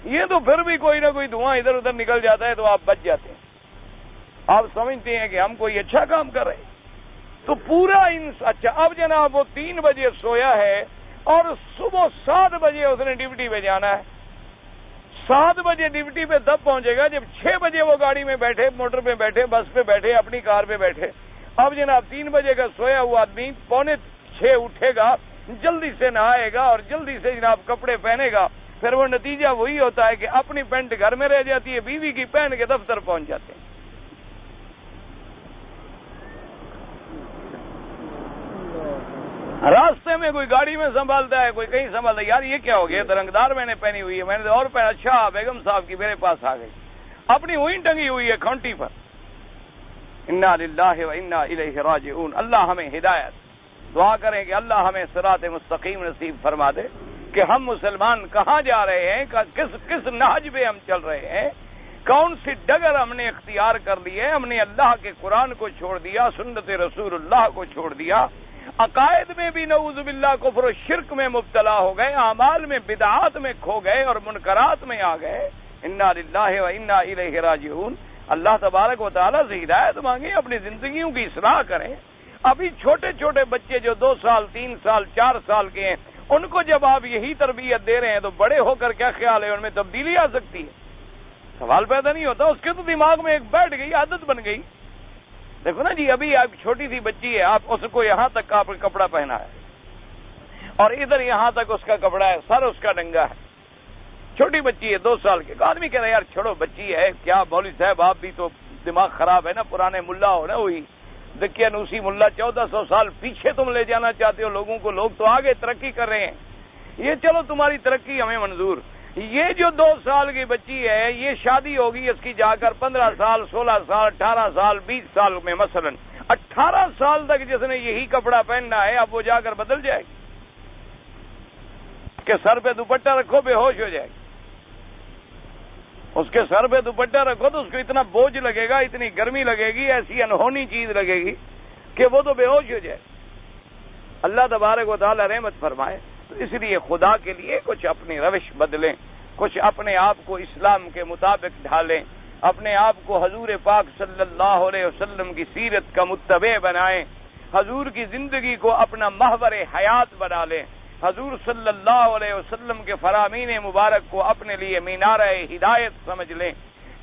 یہ تو پھر بھی کوئی نہ کوئی دھواں ادھر ادھر نکل جاتا ہے تو آپ بچ جاتے ہیں، آپ سمجھتے ہیں کہ ہم کوئی اچھا کام کر رہے ہیں۔ تو پورا اچھا، اب جناب وہ 3 بجے سویا ہے اور صبح 7 بجے اس نے ڈیوٹی پہ جانا ہے، 7 بجے ڈیوٹی پہ تب پہنچے گا جب 6 بجے وہ گاڑی میں بیٹھے، موٹر پہ بیٹھے، بس پہ بیٹھے، اپنی کار پہ بیٹھے۔ اب جناب 3 بجے کا سویا ہوا آدمی 5:45 اٹھے گا، جلدی سے نہائے گا اور جلدی سے جناب کپڑے پہنے گا، پھر وہ نتیجہ وہی ہوتا ہے کہ اپنی پینٹ گھر میں رہ جاتی ہے، بیوی کی پہن کے دفتر پہنچ جاتے ہیں۔ راستے میں کوئی گاڑی میں سنبھالتا ہے، کوئی کہیں سنبھالتا ہے، یار یہ کیا ہو گیا، رنگدار میں نے پہنی ہوئی ہے، میں نے اور پہنا، اچھا بیگم صاحب کی میرے پاس آ گئی، اپنی وہیں ٹنگی ہوئی ہے کھانٹی پر۔ انا للہ و انا الیہ راجعون۔ اللہ ہمیں ہدایت، دعا کریں کہ اللہ ہمیں صراط مستقیم نصیب فرما دے کہ ہم مسلمان کہاں جا رہے ہیں، کس نہج پہ ہم چل رہے ہیں، کون سی ڈگر ہم نے اختیار کر لی ہے۔ ہم نے اللہ کے قرآن کو چھوڑ دیا، سنت رسول اللہ کو چھوڑ دیا، عقائد میں بھی نعوذ باللہ کفر و شرک میں مبتلا ہو گئے، اعمال میں بدعات میں کھو گئے اور منکرات میں آ گئے۔ انا للہ و انا الیہ راجعون۔ اللہ تبارک و تعالیٰ سے ہدایت مانگیں، اپنی زندگیوں کی اصلاح کریں۔ ابھی چھوٹے چھوٹے بچے جو 2 سال 3 سال 4 سال کے ہیں، ان کو جب آپ یہی تربیت دے رہے ہیں تو بڑے ہو کر کیا خیال ہے ان میں تبدیلی آ سکتی ہے؟ سوال پیدا نہیں ہوتا، اس کے تو دماغ میں ایک بیٹھ گئی، عادت بن گئی۔ دیکھو نا جی، ابھی آپ چھوٹی سی بچی ہے، آپ اس کو یہاں تک آپ کپڑا پہنا ہے اور ادھر یہاں تک اس کا کپڑا ہے، سر اس کا ننگا ہے، چھوٹی بچی ہے 2 سال کی۔ آدمی کہہ رہا ہے یار چھوڑو بچی ہے، کیا مولوی صاحب آپ بھی تو دماغ خراب ہے نا، پرانے ملا ہو نا، وہی دکیانوسی ملا 1400 سال پیچھے تم لے جانا چاہتے ہو لوگوں کو، لوگ تو آگے ترقی کر رہے ہیں، یہ چلو تمہاری ترقی ہمیں منظور۔ یہ جو 2 سال کی بچی ہے، یہ شادی ہوگی اس کی جا کر 15 سال 16 سال 18 سال 20 سال میں، مثلا 18 سال تک جس نے یہی کپڑا پہننا ہے، اب وہ جا کر بدل جائے گی کہ سر پہ دوپٹہ رکھو بے ہوش ہو جائے گی، اس کے سر پہ دوپٹہ رکھو تو اس کو اتنا بوجھ لگے گا، اتنی گرمی لگے گی، ایسی انہونی چیز لگے گی کہ وہ تو بے ہوش ہو جائے۔ اللہ تبارک و تعالی رحمت فرمائے۔ تو اس لیے خدا کے لیے کچھ اپنی روش بدلیں، کچھ اپنے آپ کو اسلام کے مطابق ڈھالیں، اپنے آپ کو حضور پاک صلی اللہ علیہ وسلم کی سیرت کا متبع بنائیں، حضور کی زندگی کو اپنا محور حیات بنا لیں، حضور صلی اللہ علیہ وسلم کے فرامین مبارک کو اپنے لیے مینارہ ہدایت سمجھ لیں،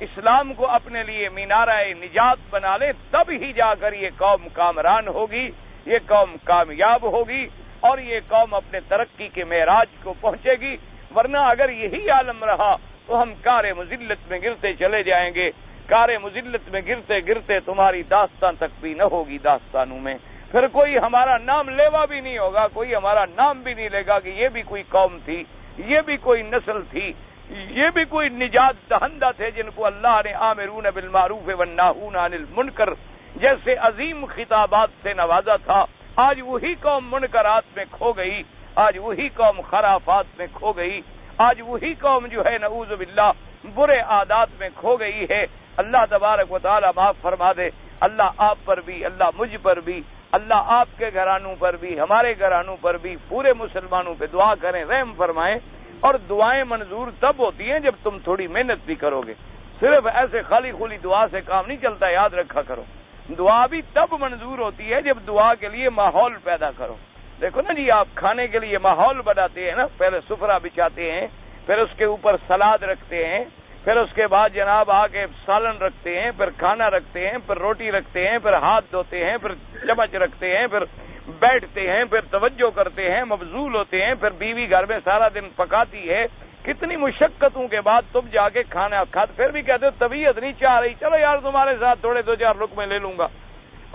اسلام کو اپنے لیے مینارہ نجات بنا لیں، تب ہی جا کر یہ قوم کامران ہوگی، یہ قوم کامیاب ہوگی اور یہ قوم اپنے ترقی کے معراج کو پہنچے گی۔ ورنہ اگر یہی عالم رہا تو ہم کار مذلت میں گرتے چلے جائیں گے، کار مذلت میں گرتے گرتے تمہاری داستان تک بھی نہ ہوگی داستانوں میں، پھر کوئی ہمارا نام لیوا بھی نہیں ہوگا، کوئی ہمارا نام بھی نہیں لے گا کہ یہ بھی کوئی قوم تھی، یہ بھی کوئی نسل تھی، یہ بھی کوئی نجات دہندہ تھے جن کو اللہ نے آمرون بالمعروف والناہون عن المنکر جیسے عظیم خطابات سے نوازا تھا۔ آج وہی قوم منکرات میں کھو گئی، آج وہی قوم خرافات میں کھو گئی، آج وہی قوم جو ہے نعوذ باللہ برے عادات میں کھو گئی ہے۔ اللہ تبارک و تعالی معاف فرما دے۔ اللہ آپ پر بھی، اللہ مجھ پر بھی، اللہ آپ کے گھرانوں پر بھی، ہمارے گھرانوں پر بھی، پورے مسلمانوں پہ دعا کریں، رحم فرمائیں۔ اور دعائیں منظور تب ہوتی ہیں جب تم تھوڑی محنت بھی کرو گے، صرف ایسے خالی خولی دعا سے کام نہیں چلتا، یاد رکھا کرو۔ دعا بھی تب منظور ہوتی ہے جب دعا کے لیے ماحول پیدا کرو۔ دیکھو نا جی، آپ کھانے کے لیے ماحول بناتے ہیں نا، پہلے سفرہ بچھاتے ہیں، پھر اس کے اوپر سلاد رکھتے ہیں، پھر اس کے بعد جناب آ کے سالن رکھتے ہیں، پھر کھانا رکھتے ہیں، پھر روٹی رکھتے ہیں، پھر ہاتھ دھوتے ہیں، پھر چمچ رکھتے ہیں، پھر بیٹھتے ہیں، پھر توجہ کرتے ہیں، مبذول ہوتے ہیں، پھر بیوی گھر میں سارا دن پکاتی ہے، کتنی مشقتوں کے بعد تم جا کے کھانا کھاتے، پھر بھی کہتے ہو طبیعت نہیں چاہ رہی، چلو یار تمہارے ساتھ تھوڑے 2-4 لقمے لے لوں گا۔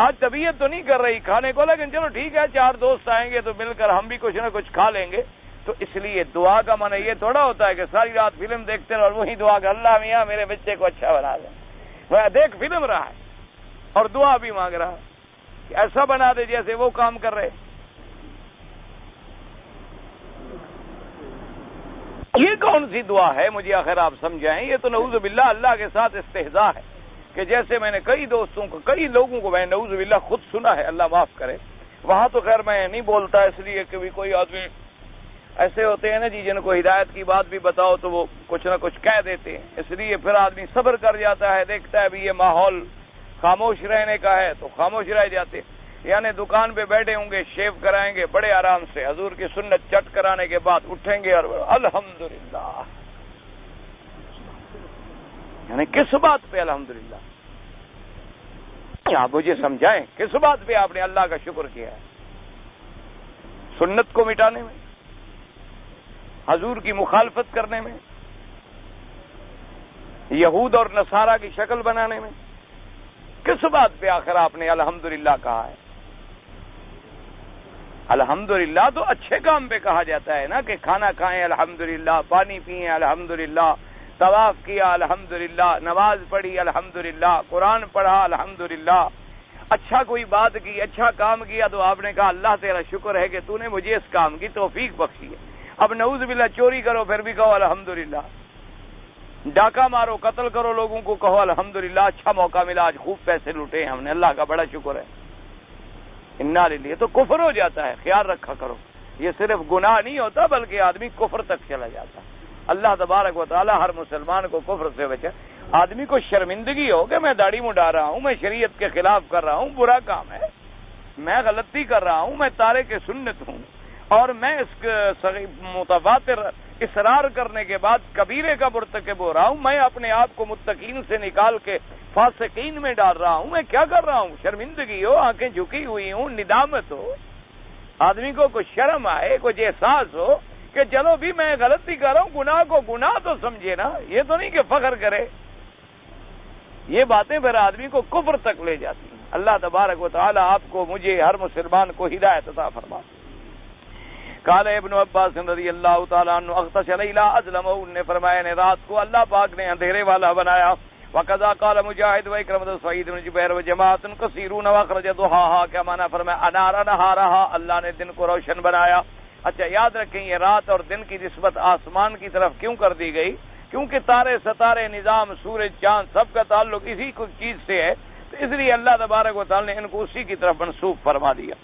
آج طبیعت تو نہیں کر رہی کھانے کو، لیکن چلو ٹھیک ہے 4 دوست آئیں گے تو مل کر ہم بھی کچھ نہ کچھ کھا لیں گے. تو اس لیے دعا کا معنی یہ تھوڑا ہوتا ہے کہ ساری رات فلم دیکھتے رہو اور وہی دعا کہ اللہ میاں میرے بچے کو اچھا بنا دیں. وہ دیکھ فلم رہا ہے اور دعا بھی مانگ رہا ہے کہ ایسا بنا دے جیسے وہ کام کر رہے. یہ کون سی دعا ہے مجھے آخر آپ سمجھائیں. یہ تو نعوذ باللہ اللہ کے ساتھ استہزاء ہے کہ جیسے میں نے کئی دوستوں کو کئی لوگوں کو میں نے نعوذ باللہ خود سنا ہے، اللہ معاف کرے. وہاں تو خیر میں نہیں بولتا اس لیے کہ کوئی آدمی ایسے ہوتے ہیں نا جی جن کو ہدایت کی بات بھی بتاؤ تو وہ کچھ نہ کچھ کہہ دیتے ہیں، اس لیے پھر آدمی صبر کر جاتا ہے، دیکھتا ہے بھی یہ ماحول خاموش رہنے کا ہے تو خاموش رہ جاتے. یعنی دکان پہ بیٹھے ہوں گے، شیو کرائیں گے بڑے آرام سے، حضور کی سنت چٹ کرانے کے بعد اٹھیں گے اور الحمدللہ. یعنی کس بات پہ الحمدللہ؟ آپ مجھے سمجھائیں کس بات پہ آپ نے اللہ کا شکر کیا ہے؟ سنت کو مٹانے میں، حضور کی مخالفت کرنے میں، یہود اور نصارہ کی شکل بنانے میں، کس بات پہ آخر آپ نے الحمدللہ کہا ہے؟ الحمدللہ تو اچھے کام پہ کہا جاتا ہے نا، کہ کھانا کھائیں الحمدللہ، پانی پئیں الحمدللہ، طواف کیا الحمدللہ، نماز پڑھی الحمدللہ، قرآن پڑھا الحمدللہ، اچھا کوئی بات کی، اچھا کام کیا تو آپ نے کہا اللہ تیرا شکر ہے کہ تو نے مجھے اس کام کی توفیق بخشی ہے. اب نعوذ باللہ چوری کرو پھر بھی کہو الحمدللہ، ڈاکہ مارو قتل کرو لوگوں کو کہو الحمدللہ، اچھا موقع ملا آج خوب پیسے لوٹے ہم نے، اللہ کا بڑا شکر ہے. انا للہ تو کفر ہو جاتا ہے، خیال رکھا کرو. یہ صرف گناہ نہیں ہوتا بلکہ آدمی کفر تک چلا جاتا ہے. اللہ تبارک و تعالی ہر مسلمان کو کفر سے بچے. آدمی کو شرمندگی ہو کہ میں داڑھی منڈا رہا ہوں، میں شریعت کے خلاف کر رہا ہوں، برا کام ہے، میں غلطی کر رہا ہوں، میں تارک سنت ہوں، اور میں اس متواتر اصرار کرنے کے بعد کبیرے کا مرتکب ہو رہا ہوں، میں اپنے آپ کو متقین سے نکال کے فاسقین میں ڈال رہا ہوں، میں کیا کر رہا ہوں؟ شرمندگی ہو، آنکھیں جھکی ہوئی ہوں، ندامت ہو، آدمی کو کچھ شرم آئے، کچھ احساس ہو کہ چلو بھی میں غلطی کر رہا ہوں، گناہ کو گناہ تو سمجھے نا، یہ تو نہیں کہ فخر کرے. یہ باتیں پھر آدمی کو کفر تک لے جاتی ہیں. اللہ تبارک و تعالی آپ کو مجھے ہر مسلمان کو ہدایت عطا فرمائے. قال ابن عباس رضی اللہ تعالیٰ عنہ اغتش لیلا ازلمہ، نے فرمایا نے رات کو اللہ پاک نے اندھیرے والا بنایا. وقضا قال مجاہد و اکرمۃ سعید بن جبیر و جماعت کثیرون واخرج ضحاها، کیا معنی فرمایا انار نہارہا، اللہ نے دن کو روشن بنایا. اچھا یاد رکھیں یہ رات اور دن کی نسبت آسمان کی طرف کیوں کر دی گئی؟ کیونکہ تارے ستارے نظام سورج چاند سب کا تعلق اسی چیز سے ہے، تو اس لیے اللہ تبارک و تعالی نے ان کو اسی کی طرف منسوب فرما دیا.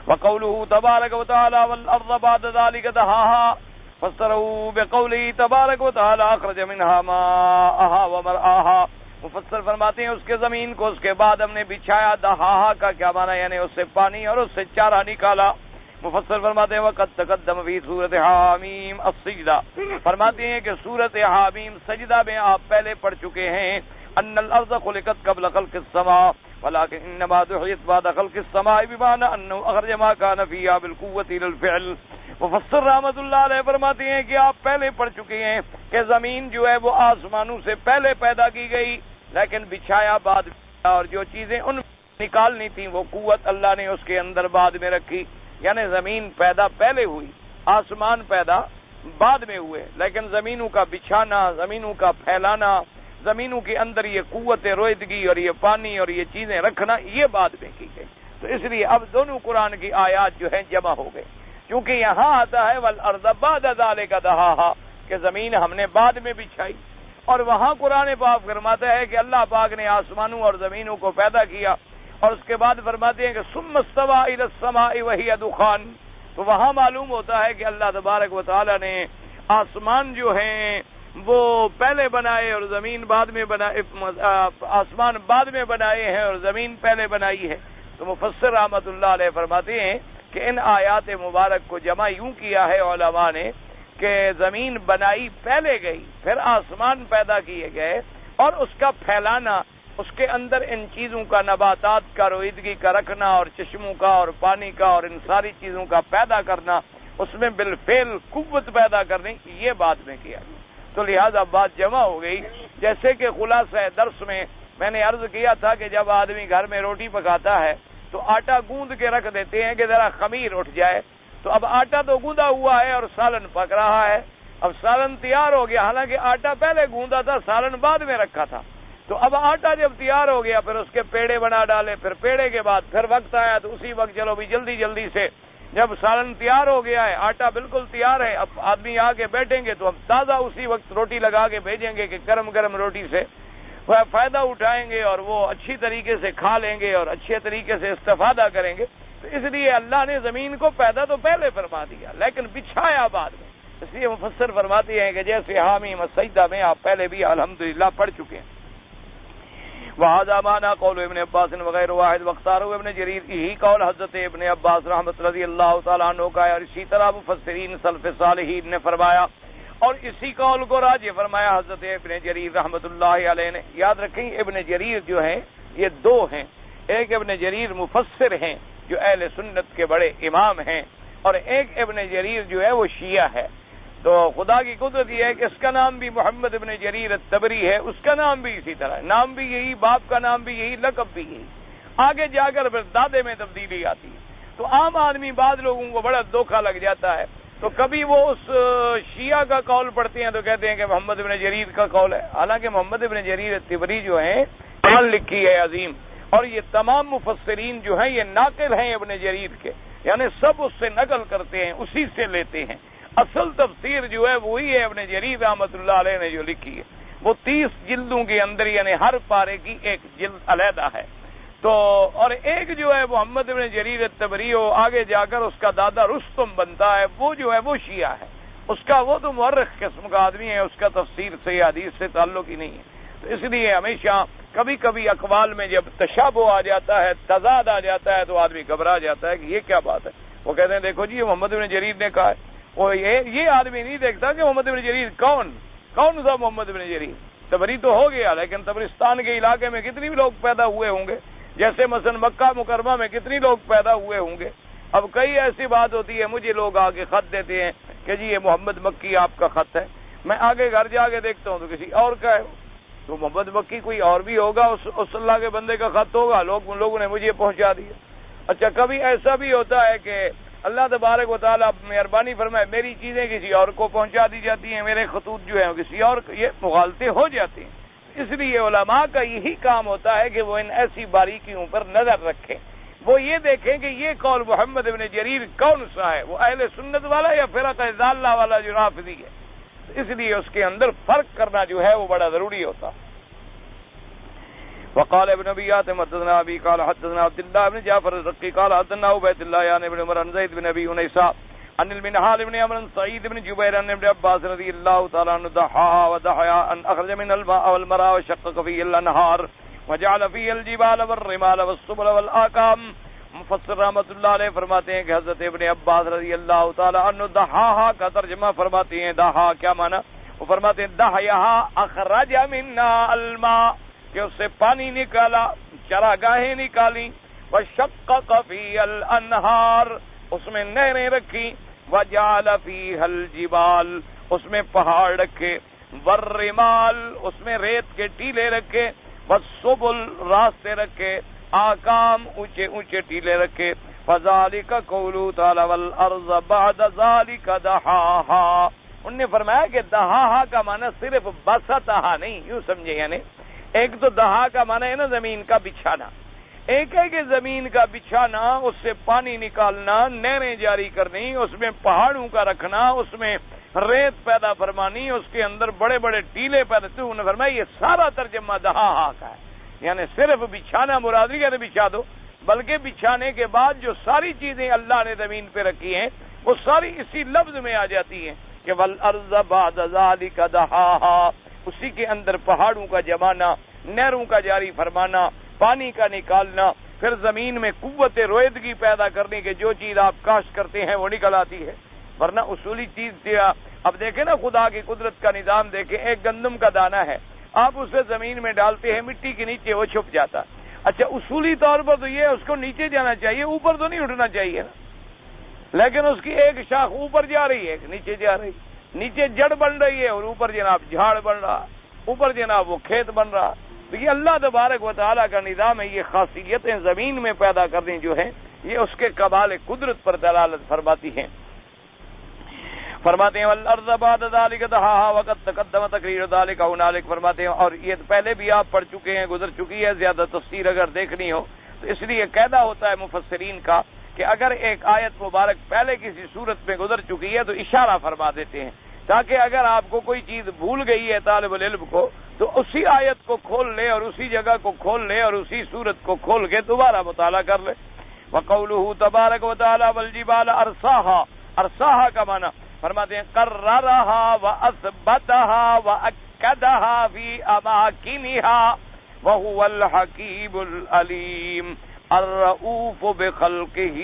وقوله تبارک و تعالی والارض بعد ذلك دحاها فسروا بقوله تبارک و تعالی اخرج منها ماءها ومرعاها. مفسر فرماتے ہیں اس کے زمین کو اس کے بعد ہم نے بچھایا. دحاها کا کیا معنی؟ یعنی اس سے پانی اور اس سے چارہ نکالا. مفسر فرماتے ہیں وقت تقدم فی سورۃ حامیم السجدہ، فرماتے ہیں کہ سورۃ حامیم سجدہ میں آپ پہلے پڑھ چکے ہیں. ان الارض خلقت قبل خلق السماء ولكن انما دحيت بعد خلق السماء بمعنى انه اخرج ما كان فيها بالقوه الى الفعل. مفسر رحمۃ اللہ علیہ فرماتے ہیں کہ آپ پہلے پڑھ چکے ہیں کہ زمین جو ہے وہ آسمانوں سے پہلے پیدا کی گئی، لیکن بچھایا بعد، اور جو چیزیں ان نکالنی تھیں وہ قوت اللہ نے اس کے اندر بعد میں رکھی. یعنی زمین پیدا پہلے ہوئی، آسمان پیدا بعد میں ہوئے، لیکن زمینوں کا بچھانا، زمینوں کا پھیلانا، زمینوں کے اندر یہ قوت رویدگی اور یہ پانی اور یہ چیزیں رکھنا یہ بعد میں کی گئی. تو اس لیے اب دونوں قرآن کی آیات جو ہیں جمع ہو گئے، کیونکہ یہاں آتا ہے والارض بعد ذلک دحاها کہ زمین ہم نے بعد میں بچھائی، اور وہاں قرآن پاک فرماتا ہے کہ اللہ پاک نے آسمانوں اور زمینوں کو پیدا کیا، اور اس کے بعد فرماتے ہیں کہ ثم استوى الى السماء وهي دخان. تو وہاں معلوم ہوتا ہے کہ اللہ تبارک و تعالی نے آسمان جو ہیں وہ پہلے بنائے اور زمین بعد میں بنائے، آسمان بعد میں بنائے ہیں اور زمین پہلے بنائی ہے. تو مفسر رحمۃ اللہ علیہ فرماتے ہیں کہ ان آیات مبارک کو جمع یوں کیا ہے علماء نے کہ زمین بنائی پہلے گئی، پھر آسمان پیدا کیے گئے، اور اس کا پھیلانا، اس کے اندر ان چیزوں کا، نباتات کا رویدگی کا رکھنا اور چشموں کا اور پانی کا اور ان ساری چیزوں کا پیدا کرنا، اس میں بالفعل قوت پیدا کرنی، یہ بعد میں کیا. تو لہذا بات جمع ہو گئی. جیسے کہ خلاصہ درس میں میں نے عرض کیا تھا کہ جب آدمی گھر میں روٹی پکاتا ہے تو آٹا گوندھ کے رکھ دیتے ہیں کہ ذرا خمیر اٹھ جائے. تو اب آٹا تو گوندا ہوا ہے اور سالن پک رہا ہے. اب سالن تیار ہو گیا، حالانکہ آٹا پہلے گوندا تھا، سالن بعد میں رکھا تھا. تو اب آٹا جب تیار ہو گیا پھر اس کے پیڑے بنا ڈالے، پھر پیڑے کے بعد پھر وقت آیا تو اسی وقت چلو بھی جلدی سے جب سالن تیار ہو گیا ہے، آٹا بالکل تیار ہے، اب آدمی آ کے بیٹھیں گے تو ہم تازہ اسی وقت روٹی لگا کے بھیجیں گے کہ گرم روٹی سے وہ فائدہ اٹھائیں گے اور وہ اچھی طریقے سے کھا لیں گے اور اچھے طریقے سے استفادہ کریں گے. تو اس لیے اللہ نے زمین کو پیدا تو پہلے فرما دیا لیکن بچھایا بعد میں. اس لیے مفسر فرماتے ہیں کہ جیسے حامیم السجدہ میں آپ پہلے بھی الحمدللہ پڑھ چکے ہیں. وهذا معنى قول ابن عباس وغیر واحد واختاروا ابن جریر، یہی قول حضرت ابن عباس رحمۃ رضی اللہ تعالیٰ عنہ کا ہے اور اسی طرح مفسرین سلف صالحین نے فرمایا اور اسی قول کو راجح فرمایا حضرت ابن جریر رحمۃ اللہ علیہ نے. یاد رکھیں ابن جریر جو ہیں یہ دو ہیں، ایک ابن جریر مفسر ہیں جو اہل سنت کے بڑے امام ہیں اور ایک ابن جریر جو ہے وہ شیعہ ہے. تو خدا کی قدرت یہ ہے کہ اس کا نام بھی محمد ابن جریر الطبری ہے، اس کا نام بھی اسی طرح، نام بھی یہی، باپ کا نام بھی یہی، لقب بھی یہی. آگے جا کر پھر دادے میں تبدیلی آتی ہے. تو عام آدمی بعض لوگوں کو بڑا دھوکہ لگ جاتا ہے، تو کبھی وہ اس شیعہ کا قول پڑھتے ہیں تو کہتے ہیں کہ محمد ابن جریر کا قول ہے، حالانکہ محمد ابن جریر الطبری جو ہیں قرآن لکھی ہے عظیم، اور یہ تمام مفسرین جو ہیں یہ ناقل ہیں ابن جریر کے، یعنی سب اس سے نقل کرتے ہیں، اسی سے لیتے ہیں. اصل تفسیر جو ہے وہی ہے ابن جریر رحمۃ اللہ علیہ نے جو لکھی ہے، وہ 30 جلدوں کے اندر یعنی ہر پارے کی ایک جلد علیحدہ ہے. تو اور ایک جو ہے محمد ابن جریر الطبری ہو، آگے جا کر اس کا دادا رستم بنتا ہے، وہ جو ہے وہ شیعہ ہے، اس کا وہ تو مورخ قسم کا آدمی ہے، اس کا تفسیر سے حدیث سے تعلق ہی نہیں ہے. تو اس لیے ہمیشہ کبھی کبھی اقوال میں جب تشابہ آ جاتا ہے، تضاد آ جاتا ہے تو آدمی گھبرا جاتا ہے کہ یہ کیا بات ہے. وہ کہتے ہیں دیکھو جی محمد ابن جریر نے کہا ہے، وہ یہ آدمی نہیں دیکھتا کہ محمد ابن جریر کون سا محمد ابن جریر. طبری تو ہو گیا لیکن طبرستان کے علاقے میں کتنی لوگ پیدا ہوئے ہوں گے، جیسے مثلا مکہ مکرمہ میں کتنی لوگ پیدا ہوئے ہوں گے. اب کئی ایسی بات ہوتی ہے، مجھے لوگ آ کے خط دیتے ہیں کہ جی یہ محمد مکی آپ کا خط ہے، میں آگے گھر جا کے دیکھتا ہوں تو کسی اور کا ہے. تو محمد مکی کوئی اور بھی ہوگا، اس اللہ کے بندے کا خط ہوگا، لوگوں نے مجھے پہنچا دیا. اچھا کبھی ایسا بھی ہوتا ہے کہ اللہ تبارک و تعالیٰ مہربانی فرمائے میری چیزیں کسی اور کو پہنچا دی جاتی ہیں، میرے خطوط جو ہیں کسی اور، یہ مغالطے ہو جاتے ہیں. اس لیے علماء کا یہی کام ہوتا ہے کہ وہ ان ایسی باریکیوں پر نظر رکھیں، وہ یہ دیکھیں کہ یہ قول محمد ابن جریر کون سا ہے، وہ اہل سنت والا یا فرقہ ضالہ والا جو رافضی ہے. اس لیے اس کے اندر فرق کرنا جو ہے وہ بڑا ضروری ہوتا. وقال ابن ابي حاتم حدثنا ابي قال حدثنا عبد الله بن جعفر الرقي قال حدثنا عبيد الله يعني ابن عمر عن زيد بن ابي انيسة عن المنهال بن عمرو سعيد بن جبير عن ابن عباس رضي الله تعالى عنه ضحى وضحى ان اخرج من الماء والمرى وشقق فيه الانهار وجعل فيه الجبال والرمال والسبل والاكام. مفسر رحمۃ اللہ علیہ فرماتے ہیں کہ حضرت ابن عباس رضی اللہ تعالی عنہ ضحى کا ترجمہ فرماتے ہیں ضحى کیا معنی، وہ فرماتے ہیں ضحى اخرج منا الماء کہ اس سے پانی نکالا، چراگاہیں نکالی، وشقق فی الانہار اس میں نہریں رکھی، وجعل فیہا الجبال اس میں پہاڑ رکھے، والرمال اس میں ریت کے ٹیلے رکھے، والسبل راستے رکھے، آکام اونچے اونچے ٹیلے رکھے. فذالک قولہ تعالی والارض بعد ذالک دحاہا. انہوں نے فرمایا کہ دحاہا کا معنی صرف بسطہا نہیں، یوں سمجھے، یعنی ایک تو دہا کا معنی ہے نا زمین کا بچھانا، ایک ہے کہ زمین کا بچھانا، اس سے پانی نکالنا، نہریں جاری کرنی، اس میں پہاڑوں کا رکھنا، اس میں ریت پیدا فرمانی، اس کے اندر بڑے بڑے ٹیلے پیدا. تو انہوں نے فرمایا یہ سارا ترجمہ دہا کا ہے، یعنی صرف بچھانا مراد نہیں کہتے بچھا دو، بلکہ بچھانے کے بعد جو ساری چیزیں اللہ نے زمین پہ رکھی ہیں وہ ساری اسی لفظ میں آ جاتی ہیں کہ والارض بعد ذالک دحاہا. اسی کے اندر پہاڑوں کا جمانا، نہروں کا جاری فرمانا، پانی کا نکالنا، پھر زمین میں قوت رویدگی پیدا کرنے کے جو چیز آپ کاشت کرتے ہیں وہ نکل آتی ہے، ورنہ اصولی چیز تھا. اب دیکھیں نا خدا کی قدرت کا نظام دیکھیں، ایک گندم کا دانہ ہے، آپ اسے زمین میں ڈالتے ہیں، مٹی کے نیچے وہ چھپ جاتا. اچھا اصولی طور پر تو یہ اس کو نیچے جانا چاہیے، اوپر تو نہیں اٹھنا چاہیے نا، لیکن اس کی ایک شاخ اوپر جا رہی ہے، ایک نیچے جا رہی ہے، نیچے جڑ بن رہی ہے اور اوپر جناب جھاڑ بن رہا، اوپر جناب وہ کھیت بن رہا. تو یہ اللہ تبارک و تعالیٰ کا نظام ہے. یہ خاصیتیں زمین میں پیدا کرنی جو ہیں یہ اس کے کمال قدرت پر دلالت فرماتی ہیں. فرماتے ہیں والارض بعد ذلك دحاها وقد تقدم تقریر ذلك هنالك. فرماتے ہیں اور یہ پہلے بھی آپ پڑھ چکے ہیں, گزر چکی ہے, زیادہ تفسیر اگر دیکھنی ہو تو اس لیے قاعدہ ہوتا ہے مفسرین کا کہ اگر ایک آیت مبارک پہلے کسی صورت میں گزر چکی ہے تو اشارہ فرما دیتے ہیں, تاکہ اگر آپ کو کوئی چیز بھول گئی ہے طالب العلم کو تو اسی آیت کو کھول لے اور اسی جگہ کو کھول لے اور اسی صورت کو کھول کے دوبارہ مطالعہ کر لے. وقوله تبارک و تعالی والجبال ارساها. ارساها کا معنی فرماتے ہیں قررها واثبتها واكدها في اماكنها وهو الحكيم العليم الرؤوف بخلقه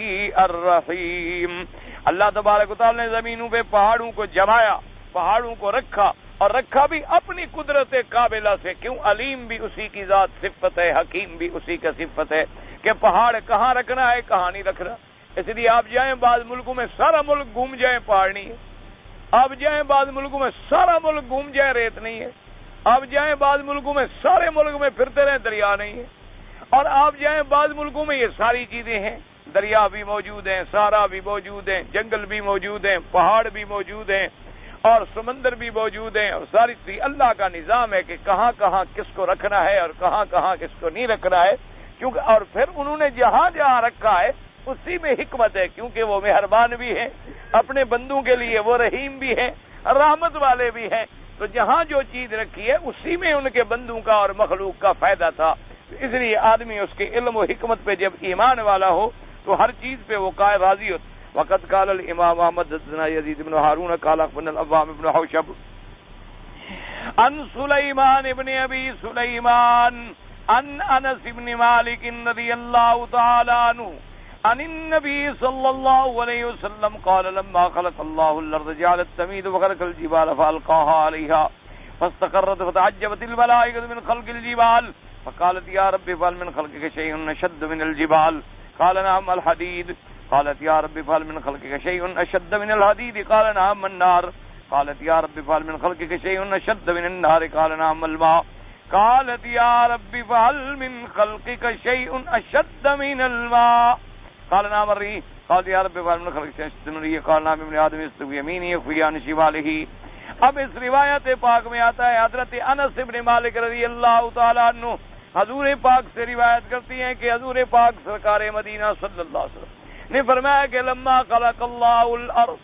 الرحیم. اللہ تبارک و تعالی نے زمینوں پہ پہاڑوں کو جمایا, پہاڑوں کو رکھا, اور رکھا بھی اپنی قدرت کاملہ سے. کیوں؟ علیم بھی اسی کی ذات صفت ہے, حکیم بھی اسی کا صفت ہے کہ پہاڑ کہاں رکھنا ہے کہاں نہیں رکھنا. اس لیے آپ جائیں بعض ملکوں میں سارا ملک گھوم جائیں پہاڑ نہیں ہے, آپ جائیں بعض ملکوں میں سارا ملک گھوم جائیں ریت نہیں ہے, آپ جائیں بعض ملکوں میں سارے ملک میں پھرتے رہیں دریا نہیں ہے, اور آپ جائیں بعض ملکوں میں یہ ساری چیزیں ہیں, دریا بھی موجود ہیں, سارا بھی موجود ہیں, جنگل بھی موجود ہیں, پہاڑ بھی موجود ہیں, اور سمندر بھی موجود ہیں, اور ساری چیز اللہ کا نظام ہے کہ کہاں کہاں کس کو رکھنا ہے اور کہاں کہاں کس کو نہیں رکھنا ہے. کیونکہ اور پھر انہوں نے جہاں جہاں رکھا ہے اسی میں حکمت ہے, کیونکہ وہ مہربان بھی ہیں, اپنے بندوں کے لیے وہ رحیم بھی ہیں, رحمت والے بھی ہیں. تو جہاں جو چیز رکھی ہے اسی میں ان کے بندوں کا اور مخلوق کا فائدہ تھا. اس لیے آدمی اس کے علم و حکمت پہ جب ایمان والا ہو تو ہر چیز پہ وہ قائل راضی ہو. وقت قال الامام احمد حدثنا یزید بن ہارون قال اخبرنا العوام بن حوشب عن سلیمان ابن ابی سلیمان عن انس بن مالک رضی اللہ تعالی عنہ عن النبي صلى الله عليه وسلم قال لما خلق الله الارض جعل التميد وخلق الجبال فالقاها عليها فاستقرت فتعجبت الملائكه من خلق الجبال فقالت يا رب فهل من خلقك شيء اشد من الجبال قال نعم الحديد قالت يا رب فهل من خلقك شيء اشد من الحديد قال نعم النار قالت يا رب فهل من خلقك شيء اشد من النار قال نعم الماء قالت يا رب فهل من خلقك شيء اشد من الماء قال نعم الريح قال يا رب فهل من خلقك شيء اشد من الريح قال نعم ابن آدم يستوي يمينه يخفي عن شماله. اب اس روایت پاک میں آتا ہے حضرت انس بن مالک رضی اللہ تعالی عنہ حضور پاک سے روایت کرتی ہیں کہ حضور پاک سرکار مدینہ صلی اللہ علیہ وسلم نے فرمایا کہ لما خلق اللہ الارض,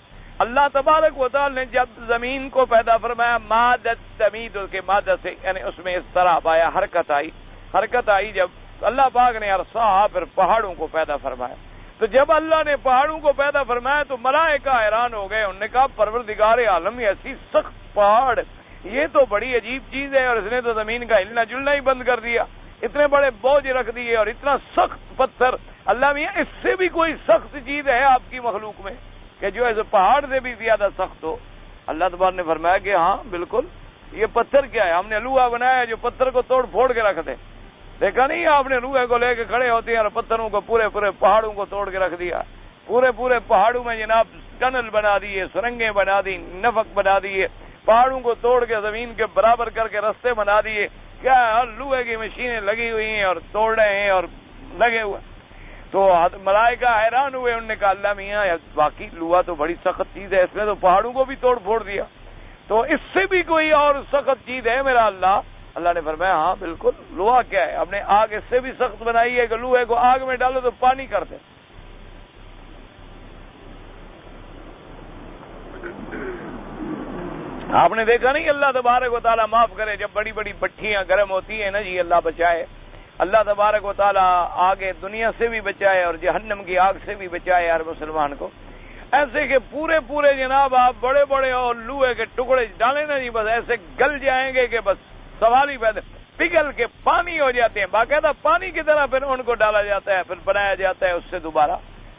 اللہ تبارک و تعالی نے جب زمین کو پیدا فرمایا, مادت تمید کے مادہ سے یعنی اس میں اضطراب آیا, حرکت آئی جب اللہ پاک نے ارساہا پھر پہاڑوں کو پیدا فرمایا. تو جب اللہ نے پہاڑوں کو پیدا فرمایا تو ملائکہ حیران ہو گئے, انہوں نے کہا پروردگار عالم ایسی سخت پہاڑ, یہ تو بڑی عجیب چیز ہے, اور اس نے تو زمین کا ہلنا جلنا ہی بند کر دیا, اتنے بڑے بوجھ رکھ دیے اور اتنا سخت پتھر. اللہ میاں اس سے بھی کوئی سخت چیز ہے آپ کی مخلوق میں کہ جو ایسے پہاڑ سے بھی زیادہ سخت ہو؟ اللہ تبارک نے فرمایا کہ ہاں بالکل, یہ پتھر کیا ہے, ہم نے لوہا بنایا جو پتھر کو توڑ پھوڑ کے رکھ دے. دیکھا نہیں آپ نے لوہے کو لے کے کھڑے ہوتے ہیں اور پتھروں کو پورے پہاڑوں کو توڑ کے رکھ دیا, پورے پہاڑوں میں جناب ٹنل بنا دیے, سرنگیں بنا دی, نفق بنا دیے, پہاڑوں کو توڑ کے زمین کے برابر کر کے رستے بنا دیے. کیا لوہے کی مشینیں لگی ہوئی ہیں اور توڑ رہے ہیں اور لگے ہوئے. تو ملائکہ حیران ہوئے, انہوں نے کہا اللہ میاں باقی لوہا تو بڑی سخت چیز ہے, اس نے تو پہاڑوں کو بھی توڑ پھوڑ دیا, تو اس سے بھی کوئی اور سخت چیز ہے میرا اللہ؟ اللہ نے فرمایا ہاں بالکل, لوہا کیا ہے, ہم نے آگ اس سے بھی سخت بنائی ہے کہ لوہے کو آگ میں ڈالو تو پانی کر دے. آپ نے دیکھا نہیں اللہ تبارک و تعالیٰ معاف کرے جب بڑی بڑی بھٹیاں گرم ہوتی ہیں نا جی, اللہ بچائے, اللہ تبارک و تعالیٰ آگے دنیا سے بھی بچائے اور جہنم کی آگ سے بھی بچائے ہر مسلمان کو. ایسے کہ پورے جناب آپ بڑے بڑے اور لوہے کے ٹکڑے ڈالیں نا جی, بس ایسے گل جائیں گے کہ بس سوال ہی پیدا, پگھل کے پانی ہو جاتے ہیں, باقاعدہ پانی کی طرح پھر ان کو ڈالا جاتا ہے, پھر بنایا جاتا ہے اس سے دوبارہ,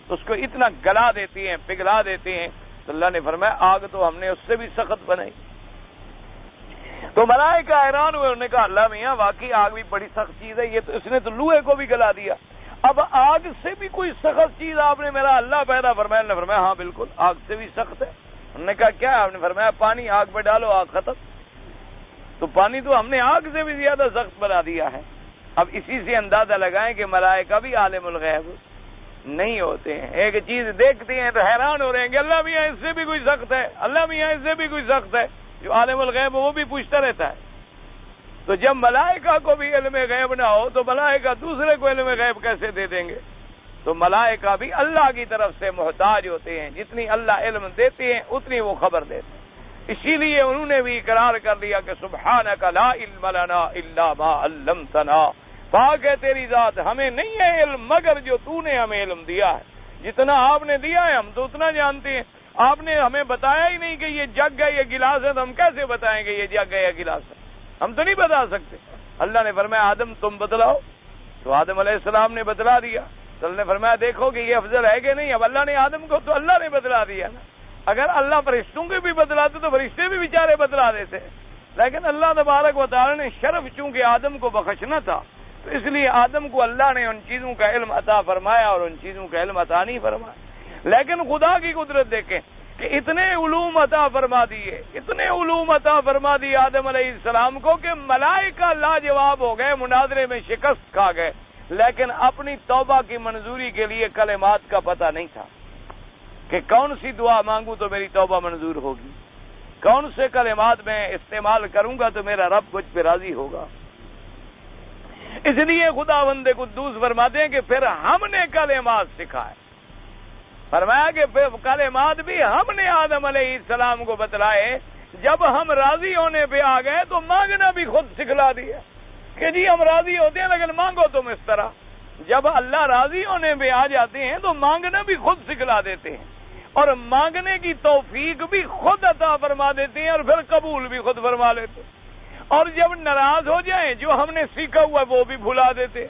اس کو اتنا گلا دیتی ہیں, پگھلا دیتی ہیں. تو اللہ نے فرمایا آگ تو ہم نے اس سے بھی سخت بنائی. تو ملائکہ حیران ہوئے, انہوں نے کہا اللہ میاں واقعی آگ بھی بڑی سخت چیز ہے, یہ تو اس نے تو لوہے کو بھی گلا دیا, اب آگ سے بھی کوئی سخت چیز آپ نے میرا اللہ پیدا فرمایا؟ نے فرمایا ہاں بالکل آگ سے بھی سخت ہے. انہوں نے کہا کیا ہے؟ آپ نے فرمایا پانی, آگ پہ ڈالو آگ ختم. تو پانی تو ہم نے آگ سے بھی زیادہ سخت بنا دیا ہے۔ اب اسی سے اندازہ لگائیں کہ ملائکہ بھی عالم الغیب نہیں ہوتے ہیں، ایک چیز دیکھتے ہیں تو حیران ہو رہے ہیں کہ اللہ میاں اس سے بھی کوئی سخت ہے، اللہ میاں اس سے بھی کوئی سخت ہے۔ جو عالم الغیب وہ بھی پوچھتا رہتا ہے۔ تو جب ملائکہ کو بھی علم غیب نہ ہو تو ملائکہ دوسرے کو علم غیب کیسے دے دیں گے؟ تو ملائکہ بھی اللہ کی طرف سے محتاج ہوتے ہیں، جتنی اللہ علم دیتے ہیں اتنی وہ خبر دیتے ہیں۔ اسی لیے انہوں نے بھی اقرار کر لیا کہ سبحانک لا علم لنا الا ما علمتنا، پاک ہے تیری ذات، ہمیں نہیں ہے علم مگر جو تو نے ہمیں علم دیا ہے، جتنا آپ نے دیا ہے ہم تو اتنا جانتے ہیں۔ آپ نے ہمیں بتایا ہی نہیں کہ یہ جگ ہے یہ گلاس ہے، تو ہم کیسے بتائیں گے یہ جگ ہے یا گلاس ہے؟ ہم تو نہیں بتا سکتے۔ اللہ نے فرمایا آدم تم بتلاؤ، تو آدم علیہ السلام نے بتلا دیا۔ تو اللہ نے فرمایا دیکھو کہ یہ افضل ہے کہ نہیں؟ اب اللہ نے آدم کو تو اللہ نے بتلا دیا نا، اگر اللہ فرشتوں کے بھی بتلاتے تو فرشتے بھی بیچارے بتلا دیتے، لیکن اللہ تبارک و تعالی نے شرف چونکہ آدم کو بخشنا تھا تو اس لیے آدم کو اللہ نے ان چیزوں کا علم عطا فرمایا اور ان چیزوں کا علم عطا نہیں فرمایا۔ لیکن خدا کی قدرت دیکھیں کہ اتنے علوم عطا فرما دیے، اتنے علوم عطا فرما دیے آدم علیہ السلام کو کہ ملائکہ لاجواب ہو گئے، مناظرے میں شکست کھا گئے، لیکن اپنی توبہ کی منظوری کے لیے کلمات کا پتہ نہیں تھا کہ کون سی دعا مانگوں تو میری توبہ منظور ہوگی، کون سے کلمات میں استعمال کروں گا تو میرا رب مجھ پہ راضی ہوگا۔ اس لیے خداوند قدوس فرماتے ہیں کہ پھر ہم نے کلمات سکھائے، فرمایا کہ کلمات بھی ہم نے آدم علیہ السلام کو بتلائے۔ جب ہم راضی ہونے پہ آ گئے تو مانگنا بھی خود سکھلا دیا کہ جی ہم راضی ہوتے ہیں لیکن مانگو تم اس طرح۔ جب اللہ راضی ہونے پہ آ جاتے ہیں تو مانگنا بھی خود سکھلا دیتے ہیں، اور مانگنے کی توفیق بھی خود عطا فرما دیتے ہیں، اور پھر قبول بھی خود فرما لیتے ہیں۔ اور جب ناراض ہو جائیں جو ہم نے سیکھا ہوا وہ بھی بھلا دیتے،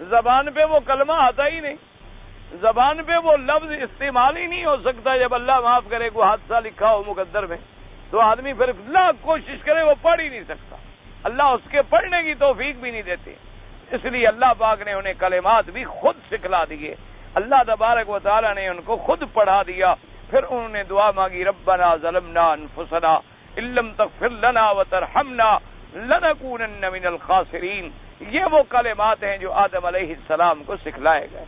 زبان پہ وہ کلمہ آتا ہی نہیں، زبان پہ وہ لفظ استعمال ہی نہیں ہو سکتا۔ جب اللہ معاف کرے کوئی حادثہ لکھا ہو مقدر میں تو آدمی پھر لاکھ کوشش کرے وہ پڑھ ہی نہیں سکتا، اللہ اس کے پڑھنے کی توفیق بھی نہیں دیتے۔ اس لیے اللہ پاک نے انہیں کلمات بھی خود سکھلا دیے، اللہ تبارک و تعالی نے ان کو خود پڑھا دیا۔ پھر انہوں نے دعا مانگی ربنا ظلمنا انفسنا ان لم تغفر لنا وترحمنا لنکونن من الخاسرین۔ یہ وہ کلمات ہیں جو آدم علیہ السلام کو سکھلائے گئے۔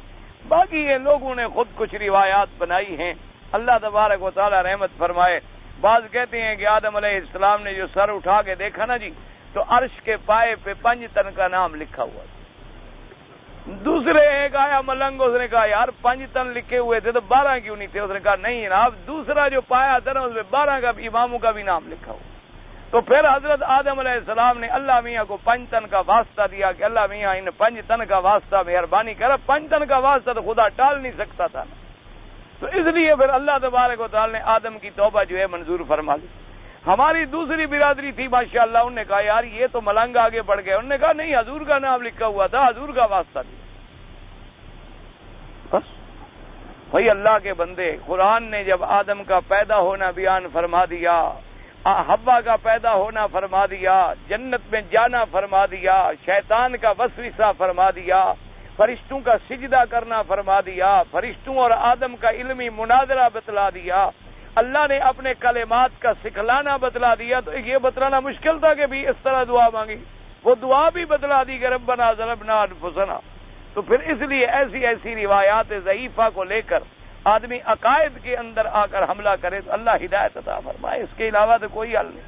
باقی یہ لوگوں نے خود کچھ روایات بنائی ہیں، اللہ تبارک و تعالی رحمت فرمائے۔ بعض کہتے ہیں کہ آدم علیہ السلام نے جو سر اٹھا کے دیکھا نا جی تو عرش کے پائے پہ 5 تن کا نام لکھا ہوا تھا۔ دوسرے ایک آیا ملنگ، اس نے کہا یار 5 تن لکھے ہوئے تھے تو 12 کیوں نہیں تھے؟ اس نے کہا نہیں جناب، دوسرا جو پایا تھا نا اس میں 12 کا اماموں کا بھی نام لکھا ہوا۔ تو پھر حضرت آدم علیہ السلام نے اللہ میاں کو 5 تن کا واسطہ دیا کہ اللہ میاں ان 5 تن کا واسطہ مہربانی کر۔ 5 تن کا واسطہ تو خدا ٹال نہیں سکتا تھا نا، تو اس لیے پھر اللہ تبارک و تعالی نے آدم کی توبہ جو ہے منظور فرما لی۔ ہماری دوسری برادری تھی ماشاءاللہ، انہوں نے کہا یار یہ تو ملنگ آگے بڑھ گئے، انہوں نے کہا نہیں حضور کا نام لکھا ہوا تھا، حضور کا واسطہ دیا۔ بس بھائی اللہ کے بندے، قرآن نے جب آدم کا پیدا ہونا بیان فرما دیا، حوا کا پیدا ہونا فرما دیا، جنت میں جانا فرما دیا، شیطان کا وسوسہ فرما دیا، فرشتوں کا سجدہ کرنا فرما دیا، فرشتوں اور آدم کا علمی مناظرہ بتلا دیا، اللہ نے اپنے کلمات کا سکھلانا بتلا دیا، تو یہ بتلانا مشکل تھا کہ بھی اس طرح دعا مانگی؟ وہ دعا بھی بتلا دی کہ ربنا ظلمنا انفسنا۔ تو پھر اس لیے ایسی ایسی روایات ضعیفہ کو لے کر آدمی عقائد کے اندر آ کر حملہ کرے تو اللہ ہدایت عطا فرمائے، اس کے علاوہ تو کوئی حل نہیں۔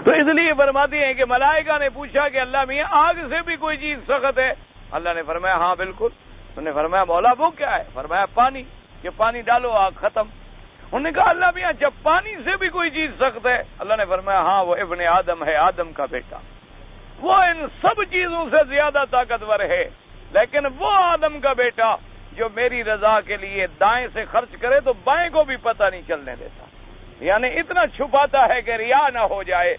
تو اس لیے فرماتے ہیں کہ ملائکہ نے پوچھا کہ اللہ میاں آگ سے بھی کوئی چیز سخت ہے؟ اللہ نے فرمایا ہاں بالکل۔ انہوں نے فرمایا مولا وہ کیا ہے؟ فرمایا پانی، کہ پانی ڈالو آگ ختم۔ انہوں نے کہا اللہ میاں جب پانی سے بھی کوئی چیز سخت ہے؟ اللہ نے فرمایا ہاں وہ ابن آدم ہے، آدم کا بیٹا، وہ ان سب چیزوں سے زیادہ طاقتور ہے، لیکن وہ آدم کا بیٹا جو میری رضا کے لیے دائیں سے خرچ کرے تو بائیں کو بھی پتہ نہیں چلنے دیتا، یعنی اتنا چھپاتا ہے کہ ریا نہ ہو جائے۔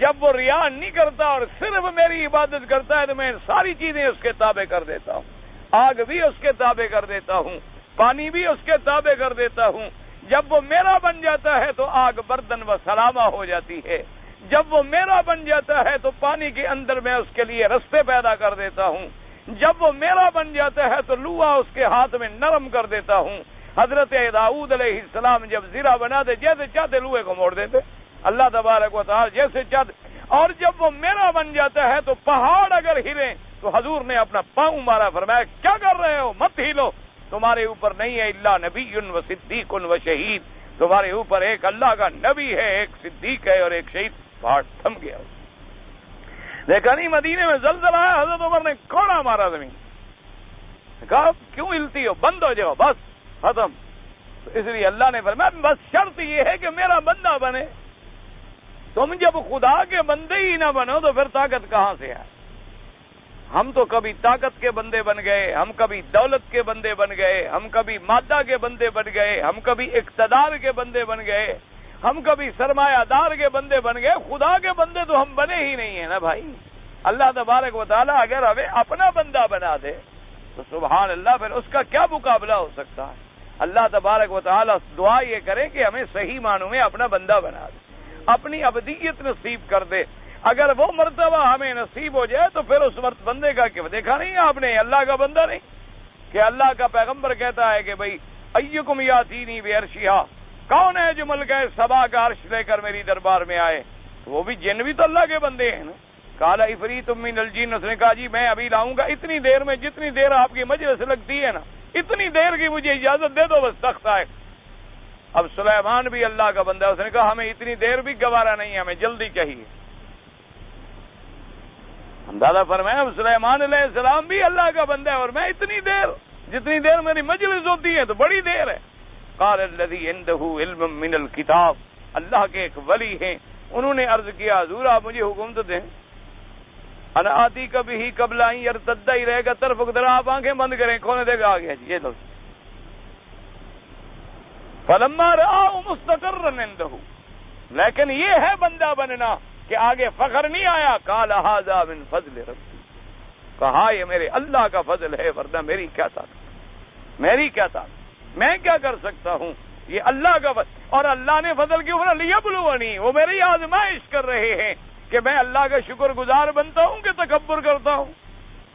جب وہ ریا نہیں کرتا اور صرف میری عبادت کرتا ہے تو میں ساری چیزیں اس کے تابع کر دیتا ہوں، آگ بھی اس کے تابع کر دیتا ہوں، پانی بھی اس کے تابع کر دیتا ہوں۔ جب وہ میرا بن جاتا ہے تو آگ بردن و سلامہ ہو جاتی ہے، جب وہ میرا بن جاتا ہے تو پانی کے اندر میں اس کے لیے رستے پیدا کر دیتا ہوں، جب وہ میرا بن جاتا ہے تو لوہا اس کے ہاتھ میں نرم کر دیتا ہوں۔ حضرت داؤد علیہ السلام جب زیرہ بنا دے جیسے چاہتے لوہے کو موڑ دیتے، اللہ تبارک و تعالی جیسے چاہتے، اور جب وہ میرا بن جاتا ہے تو پہاڑ اگر ہلیں تو حضور نے اپنا پاؤں مارا، فرمایا کیا کر رہے ہو، مت ہلو، تمہارے اوپر نہیں ہے الا نبی و صدیق و شہید، تمہارے اوپر ایک اللہ کا نبی ہے، ایک صدیق ہے اور ایک شہید۔ پہاڑ تھم گیا۔ دیکھا نہیں مدینے میں زلزلہ آیا، حضرت عمر نے کوڑا مارا زمین، کہا کیوں ہلتی ہو، بند ہو جاؤ، بس ختم۔ تو اس لیے اللہ نے فرمایا بس شرط یہ ہے کہ میرا بندہ بنے۔ تم جب خدا کے بندے ہی نہ بنو تو پھر طاقت کہاں سے آئے؟ ہم تو کبھی طاقت کے بندے بن گئے، ہم کبھی دولت کے بندے بن گئے، ہم کبھی مادہ کے بندے بن گئے، ہم کبھی اقتدار کے بندے بن گئے، ہم کبھی سرمایہ دار کے بندے بن گئے، خدا کے بندے تو ہم بنے ہی نہیں ہیں نا بھائی۔ اللہ تبارک و تعالیٰ اگر ہمیں اپنا بندہ بنا دے تو سبحان اللہ، پھر اس کا کیا مقابلہ ہو سکتا ہے؟ اللہ تبارک و تعالیٰ دعا یہ کرے کہ ہمیں صحیح معنوں میں اپنا بندہ بنا دے، اپنی ابدیت نصیب کر دے۔ اگر وہ مرتبہ ہمیں نصیب ہو جائے تو پھر اس بندے کا کیا؟ دیکھا نہیں آپ نے اللہ کا بندہ نہیں کہ اللہ کا پیغمبر کہتا ہے کہ بھائی ایکم یاتینی بعرشہا، کون ہے جو ملکہ سبا کا عرش لے کر میری دربار میں آئے؟ تو وہ بھی جن بھی تو اللہ کے بندے ہیں نا۔ قال عفریت من الجن، اس نے کہا جی میں ابھی لاؤں گا، اتنی دیر میں جتنی دیر آپ کی مجلس لگتی ہے نا اتنی دیر کی مجھے اجازت دے دو، بس تخت آئے۔ اب سلیمان بھی اللہ کا بندہ ہے، اس نے کہا ہمیں اتنی دیر بھی گوارا نہیں ہے، ہمیں جلدی چاہیے۔ اندازہ فرمائیں اب سلیمان علیہ السلام بھی اللہ کا بندہ ہے اور میں اتنی دیر، جتنی دیر میری مجلس ہوتی ہے تو بڑی دیر ہے۔ قال الذی عنده علم من الکتاب، اللہ کے ایک ولی ہیں، انہوں نے عرض کیا حضور آپ مجھے حکم تو دیں، انا آتی کبھی ہی قبل ان یرتد الیک طرفک، ذرا آپ آنکھیں بند کریں، کون دے گا آ گیا جی یہ لو۔ فلما رآہ مستقرا عنده، لیکن یہ ہے بندہ بننا کہ آگے فخر نہیں آیا، قال ھذا من فضل ربی، کہا یہ میرے اللہ کا فضل ہے، ورنہ میری کیا طاقت، میری کیا طاقت، میں کیا کر سکتا ہوں، یہ اللہ کا فضل۔ اور اللہ نے فضل کیوں بنا؟ لیبلونی، وہ میری آزمائش کر رہے ہیں کہ میں اللہ کا شکر گزار بنتا ہوں کہ تکبر کرتا ہوں۔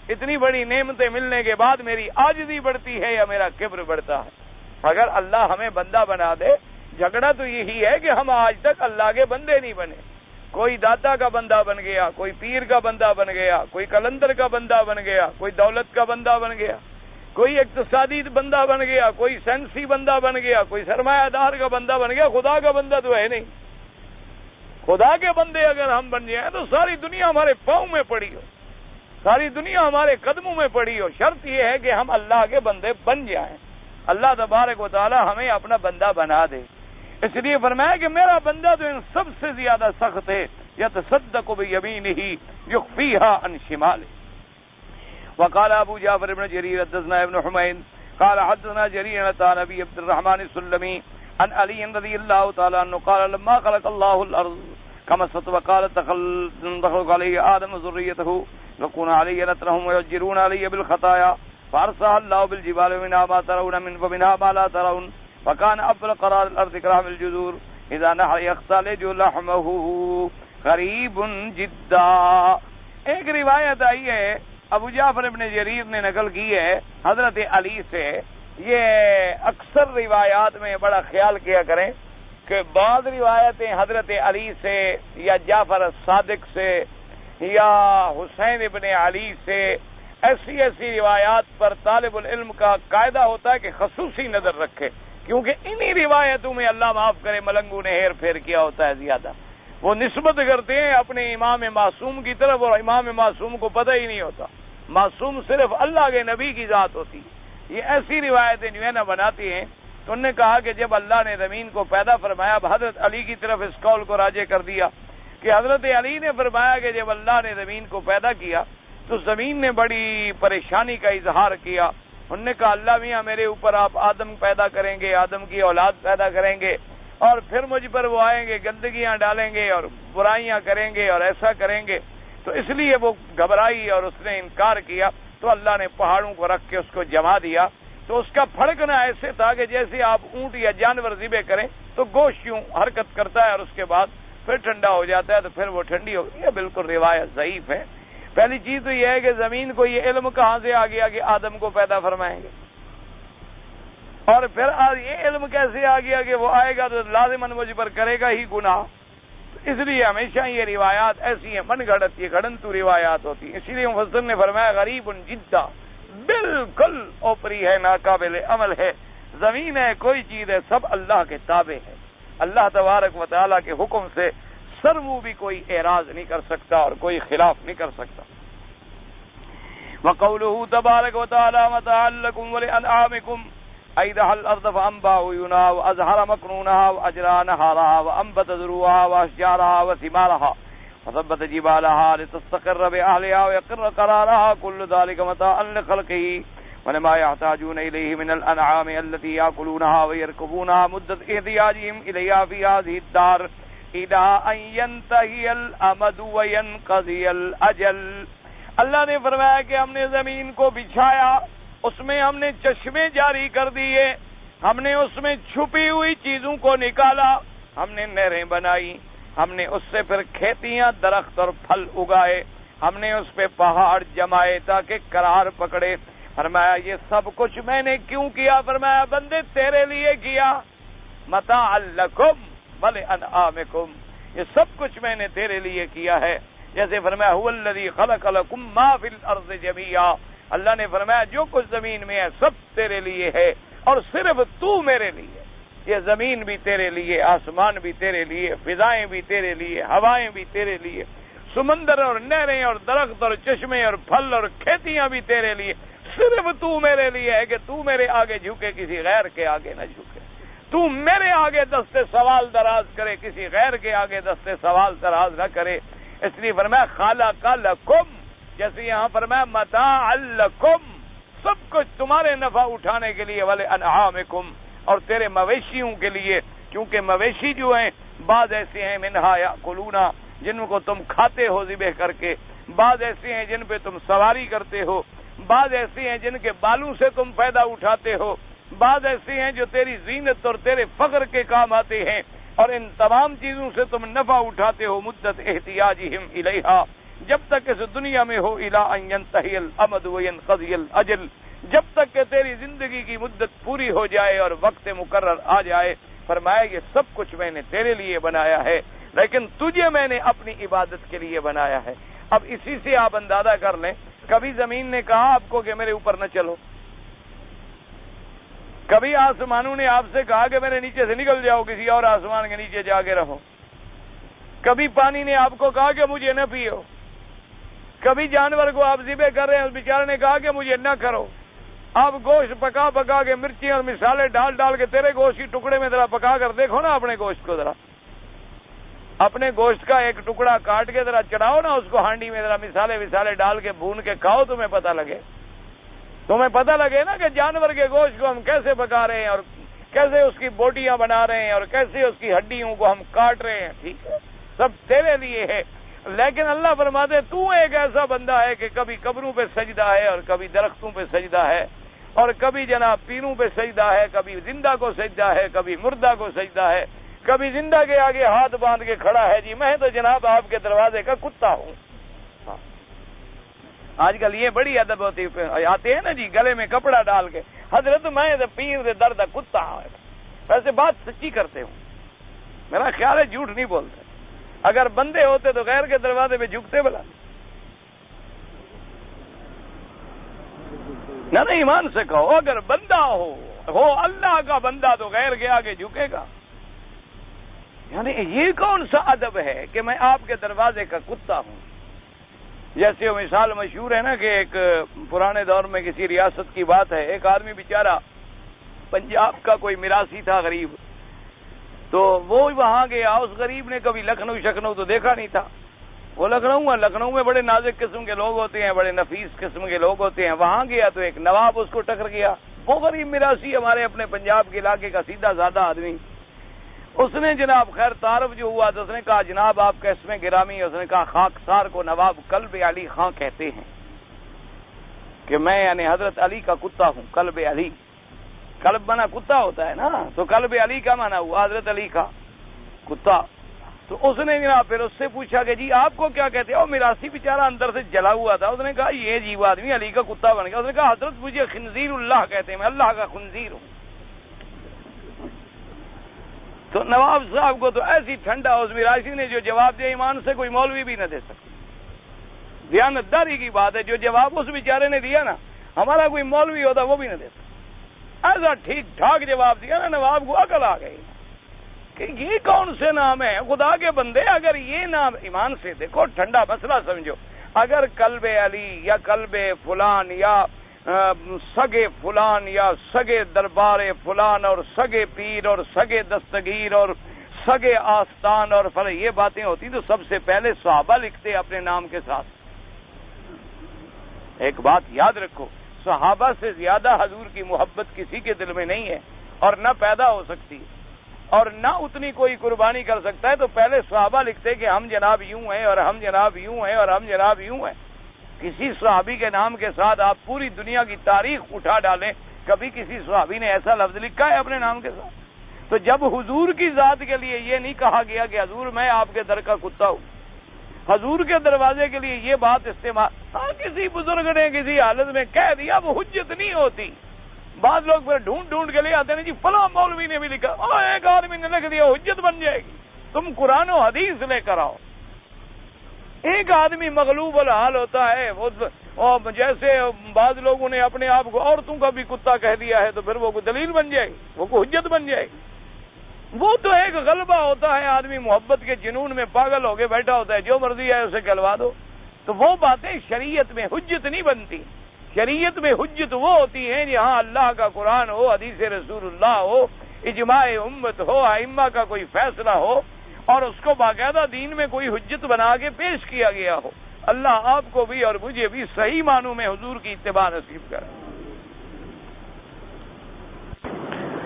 اتنی بڑی نعمتیں ملنے کے بعد میری عاجزی بڑھتی ہے یا میرا کبر بڑھتا ہے؟ اگر اللہ ہمیں بندہ بنا دے، جھگڑا تو یہی ہے کہ ہم آج تک اللہ کے بندے نہیں بنے۔ کوئی داتا کا بندہ بن گیا، کوئی پیر کا بندہ بن گیا، کوئی کلندر کا بندہ بن گیا، کوئی دولت کا بندہ بن گیا، کوئی اقتصادی بندہ بن گیا، کوئی سائنسی بندہ بن گیا، کوئی سرمایہ دار کا بندہ بن گیا، خدا کا بندہ تو ہے نہیں۔ خدا کے بندے اگر ہم بن جائیں تو ساری دنیا ہمارے پاؤں میں پڑی ہو، ساری دنیا ہمارے قدموں میں پڑی ہو۔ شرط یہ ہے کہ ہم اللہ کے بندے بن جائیں، اللہ تبارک و تعالی ہمیں اپنا بندہ بنا دے۔ اس لیے فرمایا کہ میرا بندہ تو ان سب سے زیادہ سخت ہے، یتصدق بیمینہ یخفیہا عن شمالہ۔ وقال ابو جعفر بن جریر حدثنا ابن حمید قال حدثنا جریر عن ابی عبد الرحمن السلمی عن علی رضی اللہ تعالی عنہ قال لما خلق اللہ الارض کمست وقال تخلق علی آدم ذریته وکون علی نترهم ویجرون علی بالخطایا فارسها اللہ بالجبال منها ما ترون من ومنها ما لا ترون وكان افضل قرار الارض كرام الجذور اذا نحر يختلج لحمه قریب جدا۔ ایک روایت آئی ہے ابو جعفر ابن جریر نے نقل کی ہے حضرت علی سے۔ یہ اکثر روایات میں بڑا خیال کیا کریں کہ بعض روایتیں حضرت علی سے یا جعفر الصادق سے یا حسین ابن علی سے، ایسی روایات پر طالب العلم کا قاعدہ ہوتا ہے کہ خصوصی نظر رکھے، کیونکہ انہی روایتوں میں اللہ معاف کرے ملنگوں نے ہیر پھیر کیا ہوتا ہے زیادہ۔ وہ نسبت کرتے ہیں اپنے امام معصوم کی طرف اور امام معصوم کو پتہ ہی نہیں ہوتا، معصوم صرف اللہ کے نبی کی ذات ہوتی ہے۔ یہ ایسی روایتیں جو ہے نا بناتی ہیں۔ تو انہوں نے کہا کہ جب اللہ نے زمین کو پیدا فرمایا، حضرت علی کی طرف اس قول کو راجع کر دیا کہ حضرت علی نے فرمایا کہ جب اللہ نے زمین کو پیدا کیا تو زمین نے بڑی پریشانی کا اظہار کیا۔ انہوں نے کہا اللہ میاں میرے اوپر آپ آدم پیدا کریں گے، آدم کی اولاد پیدا کریں گے، اور پھر مجھ پر وہ آئیں گے، گندگیاں ڈالیں گے اور برائیاں کریں گے اور ایسا کریں گے۔ تو اس لیے وہ گھبرائی اور اس نے انکار کیا، تو اللہ نے پہاڑوں کو رکھ کے اس کو جما دیا۔ تو اس کا پھڑکنا ایسے تھا کہ جیسے آپ اونٹ یا جانور ذبح کریں تو گوشت یوں حرکت کرتا ہے اور اس کے بعد پھر ٹھنڈا ہو جاتا ہے، تو پھر وہ ٹھنڈی ہو گئی۔ یہ بالکل روایت ضعیف ہے۔ پہلی چیز تو یہ ہے کہ زمین کو یہ علم کہاں سے آ گیا کہ آدم کو پیدا فرمائیں گے، اور پھر یہ علم کیسے آ گیا کہ وہ آئے گا تو لازماً مجھ پر کرے گا ہی گناہ۔ اس لیے ہمیشہ یہ روایات ایسی ہیں من گھڑت، یہ گھڑنتو روایات ہوتی ہیں. اسی لیے مفسر نے فرمایا غریب جدہ، بالکل اوپری ہے، ناقابل عمل ہے. زمین ہے، کوئی چیز ہے، سب اللہ کے تابع ہے. اللہ تبارک و تعالیٰ کے حکم سے سر منہ بھی کوئی اعراض نہیں کر سکتا اور کوئی خلاف نہیں کر سکتا. وقوله تبارک و تعالی متاعا لکم ولانعامکم ایدہ الارض فانبا عیونها وازہر مکنونها واجرا نہارها وانبت ذروها واشجارها وثمارها وثبت جبالها لتستقر بأهلها ويقر قرارها كل ذلك متاعا لخلقه ولما يحتاجون إليه من الأنعام التي يأكلونها ويركبونها مدة احتياجهم إليها في هذه الدار إلى أن ينتهي الأمد وينقضي الأجل. اللہ نے فرمایا کہ ہم نے زمین کو بچھایا، اس میں ہم نے چشمے جاری کر دیے، ہم نے اس میں چھپی ہوئی چیزوں کو نکالا، ہم نے نہریں بنائی، ہم نے اس سے پھر کھیتیاں، درخت اور پھل اگائے، ہم نے اس پہ پہاڑ جمائے تاکہ قرار پکڑے. فرمایا یہ سب کچھ میں نے کیوں کیا؟ فرمایا بندے تیرے لیے کیا. متاعا لکم ولانعامکم، یہ سب کچھ میں نے تیرے لیے کیا ہے. جیسے فرمایا هو الذی خلق لکم ما فی الارض جمیعا، اللہ نے فرمایا جو کچھ زمین میں ہے سب تیرے لیے ہے اور صرف تو میرے لیے. یہ زمین بھی تیرے لیے، آسمان بھی تیرے لیے، فضائیں بھی تیرے لیے، ہوائیں بھی تیرے لیے، سمندر اور نہریں اور درخت اور چشمے اور پھل اور کھیتیاں بھی تیرے لیے. صرف تو میرے لیے ہے کہ تو میرے آگے جھکے، کسی غیر کے آگے نہ جھکے. تو میرے آگے دستے سوال دراز کرے، کسی غیر کے آگے دستے سوال دراز نہ کرے. اس لیے فرمایا خالق لکم، جیسے یہاں فرمایا متاع لکم، سب کچھ تمہارے نفع اٹھانے کے لیے، ولانعامکم، اور تیرے مویشیوں کے لیے. کیونکہ مویشی جو ہیں بعض ایسے ہیں منہا یاکلون، جن کو تم کھاتے ہو ذبح کر کے، بعض ایسے ہیں جن پہ تم سواری کرتے ہو، بعض ایسے ہیں جن کے بالوں سے تم فائدہ اٹھاتے ہو، بعض ایسے ہیں جو تیری زینت اور تیرے فخر کے کام آتے ہیں، اور ان تمام چیزوں سے تم نفع اٹھاتے ہو مدت احتیاجہم الیہا، جب تک اس دنیا میں ہو، الی ان ینتہی الامد وینقضی الاجل، جب تک کہ تیری زندگی کی مدت پوری ہو جائے اور وقت مقرر آ جائے. فرمایا یہ سب کچھ میں نے تیرے لیے بنایا ہے، لیکن تجھے میں نے اپنی عبادت کے لیے بنایا ہے. اب اسی سے آپ اندازہ کر لیں، کبھی زمین نے کہا آپ کو کہ میرے اوپر نہ چلو، کبھی آسمانوں نے آپ سے کہا کہ میرے نیچے سے نکل جاؤ، کسی اور آسمان کے نیچے جا کے رہو. کبھی پانی نے آپ کو کہا کہ مجھے نہ پیو. کبھی جانور کو آپ ذبح کر رہے ہیں، اس بیچارے نے کہا کہ مجھے نہ کرو. آپ گوشت پکا پکا کے مرچی اور مسالے ڈال ڈال کے، تیرے گوشت کی ٹکڑے میں ذرا پکا کر دیکھو نا اپنے گوشت کو، ذرا اپنے گوشت کا ایک ٹکڑا کاٹ کے ذرا چڑھاؤ نا اس کو ہانڈی میں، ذرا مسالے وسالے ڈال کے بھون کے کھاؤ، تمہیں پتہ لگے. تمہیں پتہ لگے نا کہ جانور کے گوشت کو ہم کیسے پکا رہے ہیں اور کیسے اس کی بوٹیاں بنا رہے ہیں اور کیسے اس کی ہڈیوں کو ہم کاٹ رہے ہیں. ٹھیک ہے، سب تیرے لیے ہے. لیکن اللہ فرماتے تو ایک ایسا بندہ ہے کہ کبھی قبروں پہ سجدہ ہے اور کبھی درختوں پہ سجدہ ہے اور کبھی جناب پیروں پہ سجدہ ہے، کبھی زندہ کو سجدہ ہے، کبھی مردہ کو سجدہ ہے، کبھی زندہ کے آگے ہاتھ باندھ کے کھڑا ہے. جی میں تو جناب آپ کے دروازے کا کتا ہوں. آج کل یہ بڑی ادب ہوتی آتے ہیں نا جی، گلے میں کپڑا ڈال کے، حضرت میں پیر دے درد کتا ہوں. ویسے بات سچی کرتے ہوں، میرا خیال ہے جھوٹ نہیں بولتے. اگر بندے ہوتے تو غیر کے دروازے پہ جھکتے بلا نہ. ایمان سے کہو، اگر بندہ ہو اللہ کا بندہ تو غیر کے آگے جھکے گا. یعنی یہ کون سا ادب ہے کہ میں آپ کے دروازے کا کتا ہوں. جیسے وہ مثال مشہور ہے نا کہ ایک پرانے دور میں کسی ریاست کی بات ہے، ایک آدمی بیچارہ پنجاب کا کوئی میراثی تھا غریب، تو وہ وہاں گیا. اس غریب نے کبھی لکھنؤ شکھنؤ تو دیکھا نہیں تھا. وہ لکھنؤ میں بڑے نازک قسم کے لوگ ہوتے ہیں، بڑے نفیس قسم کے لوگ ہوتے ہیں. وہاں گیا تو ایک نواب اس کو ٹکر گیا، وہ غریب میراثی ہمارے اپنے پنجاب کے علاقے کا سیدھا سادہ آدمی. اس نے جناب خیر تعارف جو ہوا تو اس نے کہا جناب آپ کا اسم گرامی. اس نے کہا خاکسار کو نواب قلب علی خاں کہتے ہیں کہ میں یعنی حضرت علی کا کتا ہوں. قلب علی، قلب مانا کتا ہوتا ہے نا، تو قلب علی کا مانا ہوا حضرت علی کا کتا. تو اس نے جناب پھر اس سے پوچھا کہ جی آپ کو کیا کہتے ہیں؟ میراثی بیچارہ اندر سے جلا ہوا تھا. اس نے کہا یہ جی وہ آدمی علی کا کتا بن گیا. اس نے کہا حضرت مجھے خنزیر اللہ کہتے ہیں، میں اللہ کا خنزیر ہوں. تو نواب صاحب کو تو ایسی ٹھنڈا عزمی راشی نے جو جواب دیا ایمان سے کوئی مولوی بھی نہ دے سکتا. دیانتداری کی بات ہے، جو جواب اس بیچارے نے دیا نا، ہمارا کوئی مولوی ہوتا وہ بھی نہ دے سکتا. ایسا ٹھیک ٹھاک جواب دیا نا، نواب کو عقل آ گئی کہ یہ کون سے نام ہے خدا کے بندے. اگر یہ نام ایمان سے دیکھو، ٹھنڈا مسئلہ سمجھو، اگر قلب علی یا قلب فلان یا سگے فلان یا سگے دربار فلان اور سگے پیر اور سگے دستگیر اور سگے آستان اور یہ باتیں ہوتی تو سب سے پہلے صحابہ لکھتے اپنے نام کے ساتھ. ایک بات یاد رکھو، صحابہ سے زیادہ حضور کی محبت کسی کے دل میں نہیں ہے اور نہ پیدا ہو سکتی اور نہ اتنی کوئی قربانی کر سکتا ہے. تو پہلے صحابہ لکھتے کہ ہم جناب یوں ہیں اور ہم جناب یوں ہیں اور ہم جناب یوں ہیں. کسی صحابی کے نام کے ساتھ آپ پوری دنیا کی تاریخ اٹھا ڈالیں، کبھی کسی صحابی نے ایسا لفظ لکھا ہے اپنے نام کے ساتھ؟ تو جب حضور کی ذات کے لیے یہ نہیں کہا گیا کہ حضور میں آپ کے در کا کتا ہوں، حضور کے دروازے کے لیے یہ بات استعمال، ہاں کسی بزرگ نے کسی حالت میں کہہ دیا وہ حجت نہیں ہوتی. بعض لوگ پھر ڈھونڈ ڈھونڈ کے لیے آتے ہیں جی فلاں مولوی نے بھی لکھا، ایک آدمی نے لکھ دیا حجت بن جائے گی. تم قرآن و حدیث لے کر آؤ. ایک آدمی مغلوب الحال ہوتا ہے، وہ جیسے بعض لوگوں نے اپنے آپ کو عورتوں کا بھی کتا کہہ دیا ہے تو پھر وہ دلیل بن جائے گی، وہ حجت بن جائے گی. وہ تو ایک غلبہ ہوتا ہے، آدمی محبت کے جنون میں پاگل ہو کے بیٹھا ہوتا ہے، جو مرضی ہے اسے کہلوا دو. تو وہ باتیں شریعت میں حجت نہیں بنتی. شریعت میں حجت وہ ہوتی ہیں جہاں اللہ کا قرآن ہو، حدیث رسول اللہ ہو، اجماع امت ہو، ائمہ کا کوئی فیصلہ ہو اور اس کو باقاعدہ دین میں کوئی حجت بنا کے پیش کیا گیا ہو. اللہ آپ کو بھی اور مجھے بھی صحیح معنوں میں حضور کی اتباع نصیب کرے.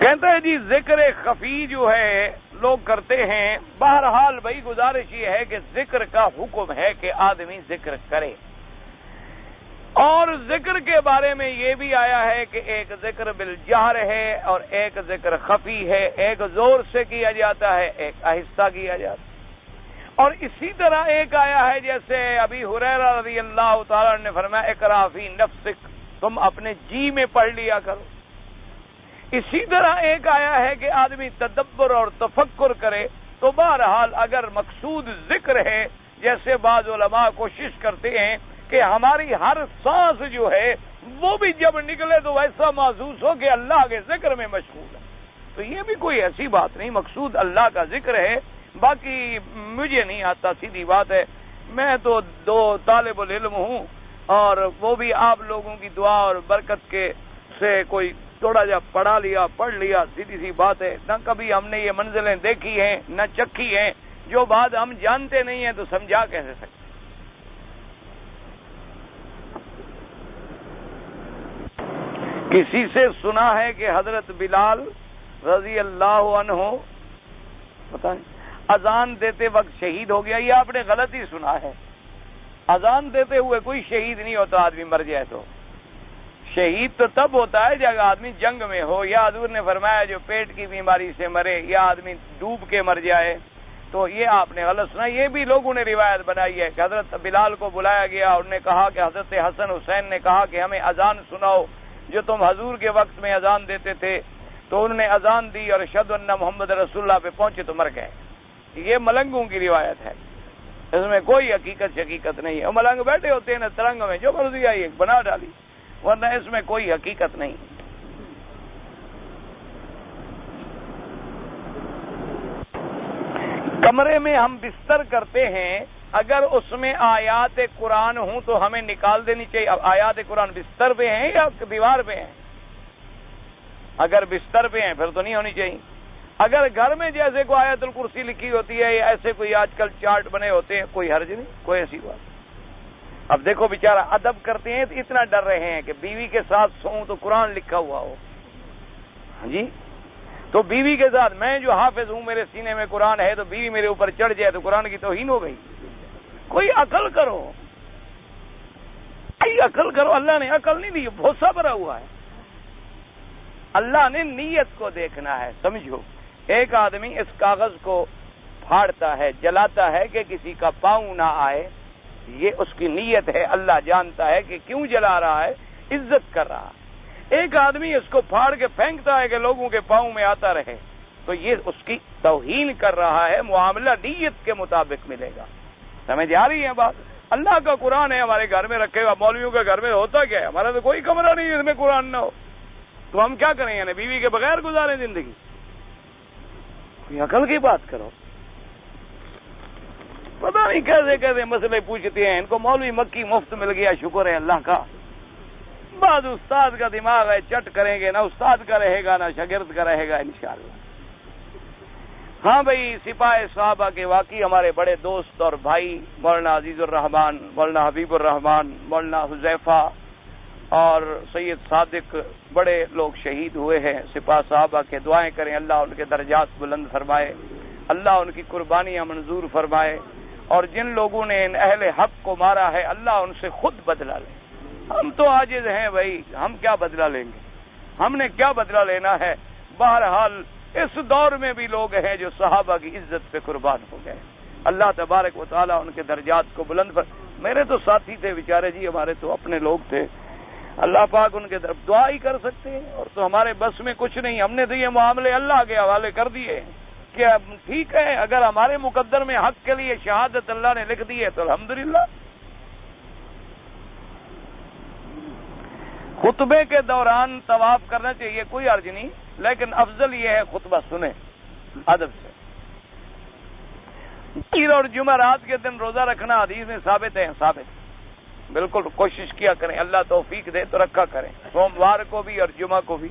کہتا ہے جی ذکر خفی جو ہے لوگ کرتے ہیں. بہرحال بھائی گزارش یہ ہے کہ ذکر کا حکم ہے کہ آدمی ذکر کرے، اور ذکر کے بارے میں یہ بھی آیا ہے کہ ایک ذکر بالجہر ہے اور ایک ذکر خفی ہے. ایک زور سے کیا جاتا ہے، ایک آہستہ کیا جاتا ہے. اور اسی طرح ایک آیا ہے جیسے ابی ہریرہ رضی اللہ تعالیٰ نے فرمایا اقرا فی نفسک، تم اپنے جی میں پڑھ لیا کرو. اسی طرح ایک آیا ہے کہ آدمی تدبر اور تفکر کرے. تو بہرحال اگر مقصود ذکر ہے، جیسے بعض علماء کوشش کرتے ہیں کہ ہماری ہر سانس جو ہے وہ بھی جب نکلے تو ایسا محسوس ہو کہ اللہ کے ذکر میں مشغول ہے، تو یہ بھی کوئی ایسی بات نہیں. مقصود اللہ کا ذکر ہے. باقی مجھے نہیں آتا، سیدھی بات ہے. میں تو 2 طالب العلم ہوں اور وہ بھی آپ لوگوں کی دعا اور برکت کے سے کوئی تھوڑا جا پڑھا لیا، پڑھ لیا، سیدھی سی بات ہے. نہ کبھی ہم نے یہ منزلیں دیکھی ہیں نہ چکھی ہیں. جو بات ہم جانتے نہیں ہیں تو سمجھا کیسے سکتے. کسی سے سنا ہے کہ حضرت بلال رضی اللہ عنہ پتہ نہیں اذان دیتے وقت شہید ہو گیا. یہ آپ نے غلط ہی سنا ہے. اذان دیتے ہوئے کوئی شہید نہیں ہوتا. آدمی مر جائے تو شہید تو تب ہوتا ہے جب آدمی جنگ میں ہو، یا حضور نے فرمایا جو پیٹ کی بیماری سے مرے، یا آدمی ڈوب کے مر جائے. تو یہ آپ نے غلط سنا. یہ بھی لوگوں نے روایت بنائی ہے کہ حضرت بلال کو بلایا گیا، انہوں نے کہا کہ حضرت حسن حسین نے کہا کہ ہمیں اذان سناؤ جو تم حضور کے وقت میں اذان دیتے تھے. تو انہوں نے اذان دی اور اشہد ان محمد رسول اللہ پہ پہنچے تو مر گئے. یہ ملنگوں کی روایت ہے، اس میں کوئی حقیقت نہیں ہے. ملنگ بیٹھے ہوتے ہیں نا ترنگ میں، جو مرضی آئی بنا ڈالی، ورنہ اس میں کوئی حقیقت نہیں. کمرے میں ہم بستر کرتے ہیں، اگر اس میں آیات قرآن ہوں تو ہمیں نکال دینی چاہیے. اب آیات قرآن بستر پہ ہیں یا دیوار پہ ہیں؟ اگر بستر پہ ہیں پھر تو نہیں ہونی چاہیے. اگر گھر میں جیسے کوئی آیت الکرسی لکھی ہوتی ہے یا ایسے کوئی آج کل چارٹ بنے ہوتے ہیں، کوئی حرج نہیں، کوئی ایسی بات. اب دیکھو بیچارہ ادب کرتے ہیں تو اتنا ڈر رہے ہیں کہ بیوی کے ساتھ سوؤں تو قرآن لکھا ہوا ہو. جی تو بیوی کے ساتھ میں جو حافظ ہوں، میرے سینے میں قرآن ہے، تو بیوی میرے اوپر چڑھ جائے تو قرآن کی توہین ہو گئی. کوئی عقل کرو، عقل کرو. اللہ نے عقل نہیں دی، بھوسا بھرا ہوا ہے. اللہ نے نیت کو دیکھنا ہے. سمجھو، ایک آدمی اس کاغذ کو پھاڑتا ہے، جلاتا ہے کہ کسی کا پاؤں نہ آئے، یہ اس کی نیت ہے. اللہ جانتا ہے کہ کیوں جلا رہا ہے، عزت کر رہا ہے. ایک آدمی اس کو پھاڑ کے پھینکتا ہے کہ لوگوں کے پاؤں میں آتا رہے، تو تو یہ اس کی توہین کر رہا ہے، معاملہ نیت کے مطابق ملے گا. سمجھ آ رہی ہے بات؟ اللہ کا قرآن ہے ہمارے گھر میں رکھے گا، مولویوں کے گھر میں ہوتا کیا ہے؟ ہمارا تو کوئی کمرہ نہیں جس میں قرآن نہ ہو، تو ہم کیا کریں؟ یعنی بیوی کے بغیر گزاریں زندگی؟ کوئی عقل کی بات کرو. پتہ نہیں کیسے کیسے مسئلے پوچھتے ہیں. ان کو مولوی مکی مفت مل گیا، شکر ہے اللہ کا. بعد استاد کا دماغ ہے، چٹ کریں گے، نہ استاد کا رہے گا نہ شاگرد کا رہے گا انشاءاللہ. ہاں بھائی، سپاہ صحابہ کے واقعی ہمارے بڑے دوست اور بھائی مولانا عزیز الرحمان، مولانا حبیب الرحمان، مولانا حذیفہ اور سید صادق، بڑے لوگ شہید ہوئے ہیں. سپاہ صحابہ کے دعائیں کریں، اللہ ان کے درجات بلند فرمائے، اللہ ان کی قربانیاں منظور فرمائے. اور جن لوگوں نے ان اہل حق کو مارا ہے، اللہ ان سے خود بدلہ لے. ہم تو عاجز ہیں بھائی، ہم کیا بدلہ لیں گے؟ ہم نے کیا بدلہ لینا ہے؟ بہرحال اس دور میں بھی لوگ ہیں جو صحابہ کی عزت پہ قربان ہو گئے. اللہ تبارک و تعالیٰ ان کے درجات کو بلند میرے تو ساتھی تھے بیچارے جی، ہمارے تو اپنے لوگ تھے. اللہ پاک ان کے طرف دعا ہی کر سکتے ہیں، اور تو ہمارے بس میں کچھ نہیں. ہم نے تو یہ معاملے اللہ کے حوالے کر دیے کہ ٹھیک ہے، اگر ہمارے مقدر میں حق کے لیے شہادت اللہ نے لکھ دی ہے تو الحمدللہ. خطبے کے دوران طواف کرنا چاہیے، کوئی عرض نہیں، لیکن افضل یہ ہے خطبہ سنیں ادب سے. پیر اور جمعرات کے دن روزہ رکھنا حدیث میں ثابت ہے، ثابت. بالکل کوشش کیا کریں، اللہ توفیق دے تو رکھا کریں، سوموار کو بھی اور جمعہ کو بھی.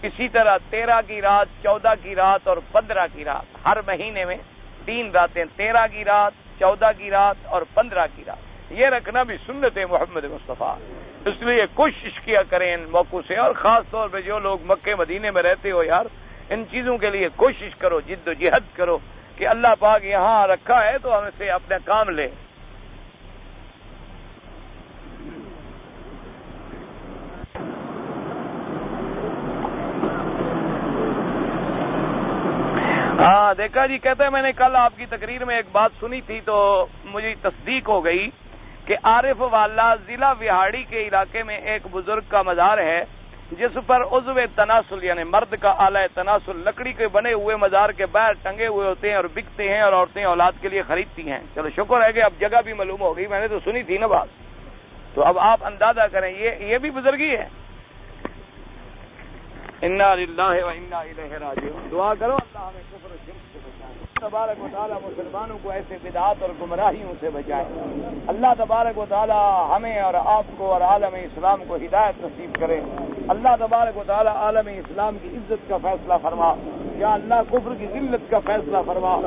اسی طرح 13 کی رات، 14 کی رات اور 15 کی رات، ہر مہینے میں 3 راتیں، 13 کی رات، 14 کی رات اور 15 کی رات، یہ رکھنا بھی سنت محمد مصطفیٰ. اس لیے کوشش کیا کریں ان موقعوں سے، اور خاص طور پہ جو لوگ مکے مدینے میں رہتے ہو یار، ان چیزوں کے لیے کوشش کرو، جد و جہد کرو کہ اللہ پاک یہاں رکھا ہے تو ہم سے اپنا کام لے. ہاں دیکھا جی، کہتے ہیں میں نے کل آپ کی تقریر میں ایک بات سنی تھی تو مجھے تصدیق ہو گئی کہ عارف والا ضلع وہاڑی کے علاقے میں ایک بزرگ کا مزار ہے جس پر عضو تناسل یعنی مرد کا آلہ تناسل لکڑی کے بنے ہوئے مزار کے باہر ٹنگے ہوئے ہوتے ہیں اور بکتے ہیں اور عورتیں اولاد کے لیے خریدتی ہیں. چلو شکر ہے کہ اب جگہ بھی معلوم ہو گئی، میں نے تو سنی تھی نا بات. تو اب آپ اندازہ کریں یہ بھی بزرگی ہے. انا للہ و انا الیہ راجعون. دعا کرو اللہ ہمیں کفر و شرک سے بچائے، تبارک و تعالی مسلمانوں کو ایسے بدعات اور گمراہیوں سے بچائے. اللہ تبارک و تعالی ہمیں اور آپ کو اور عالم اسلام کو ہدایت نصیب کرے. اللہ تبارک و تعالی عالم اسلام کی عزت کا فیصلہ فرما، یا اللہ کفر کی ذلت کا فیصلہ فرما.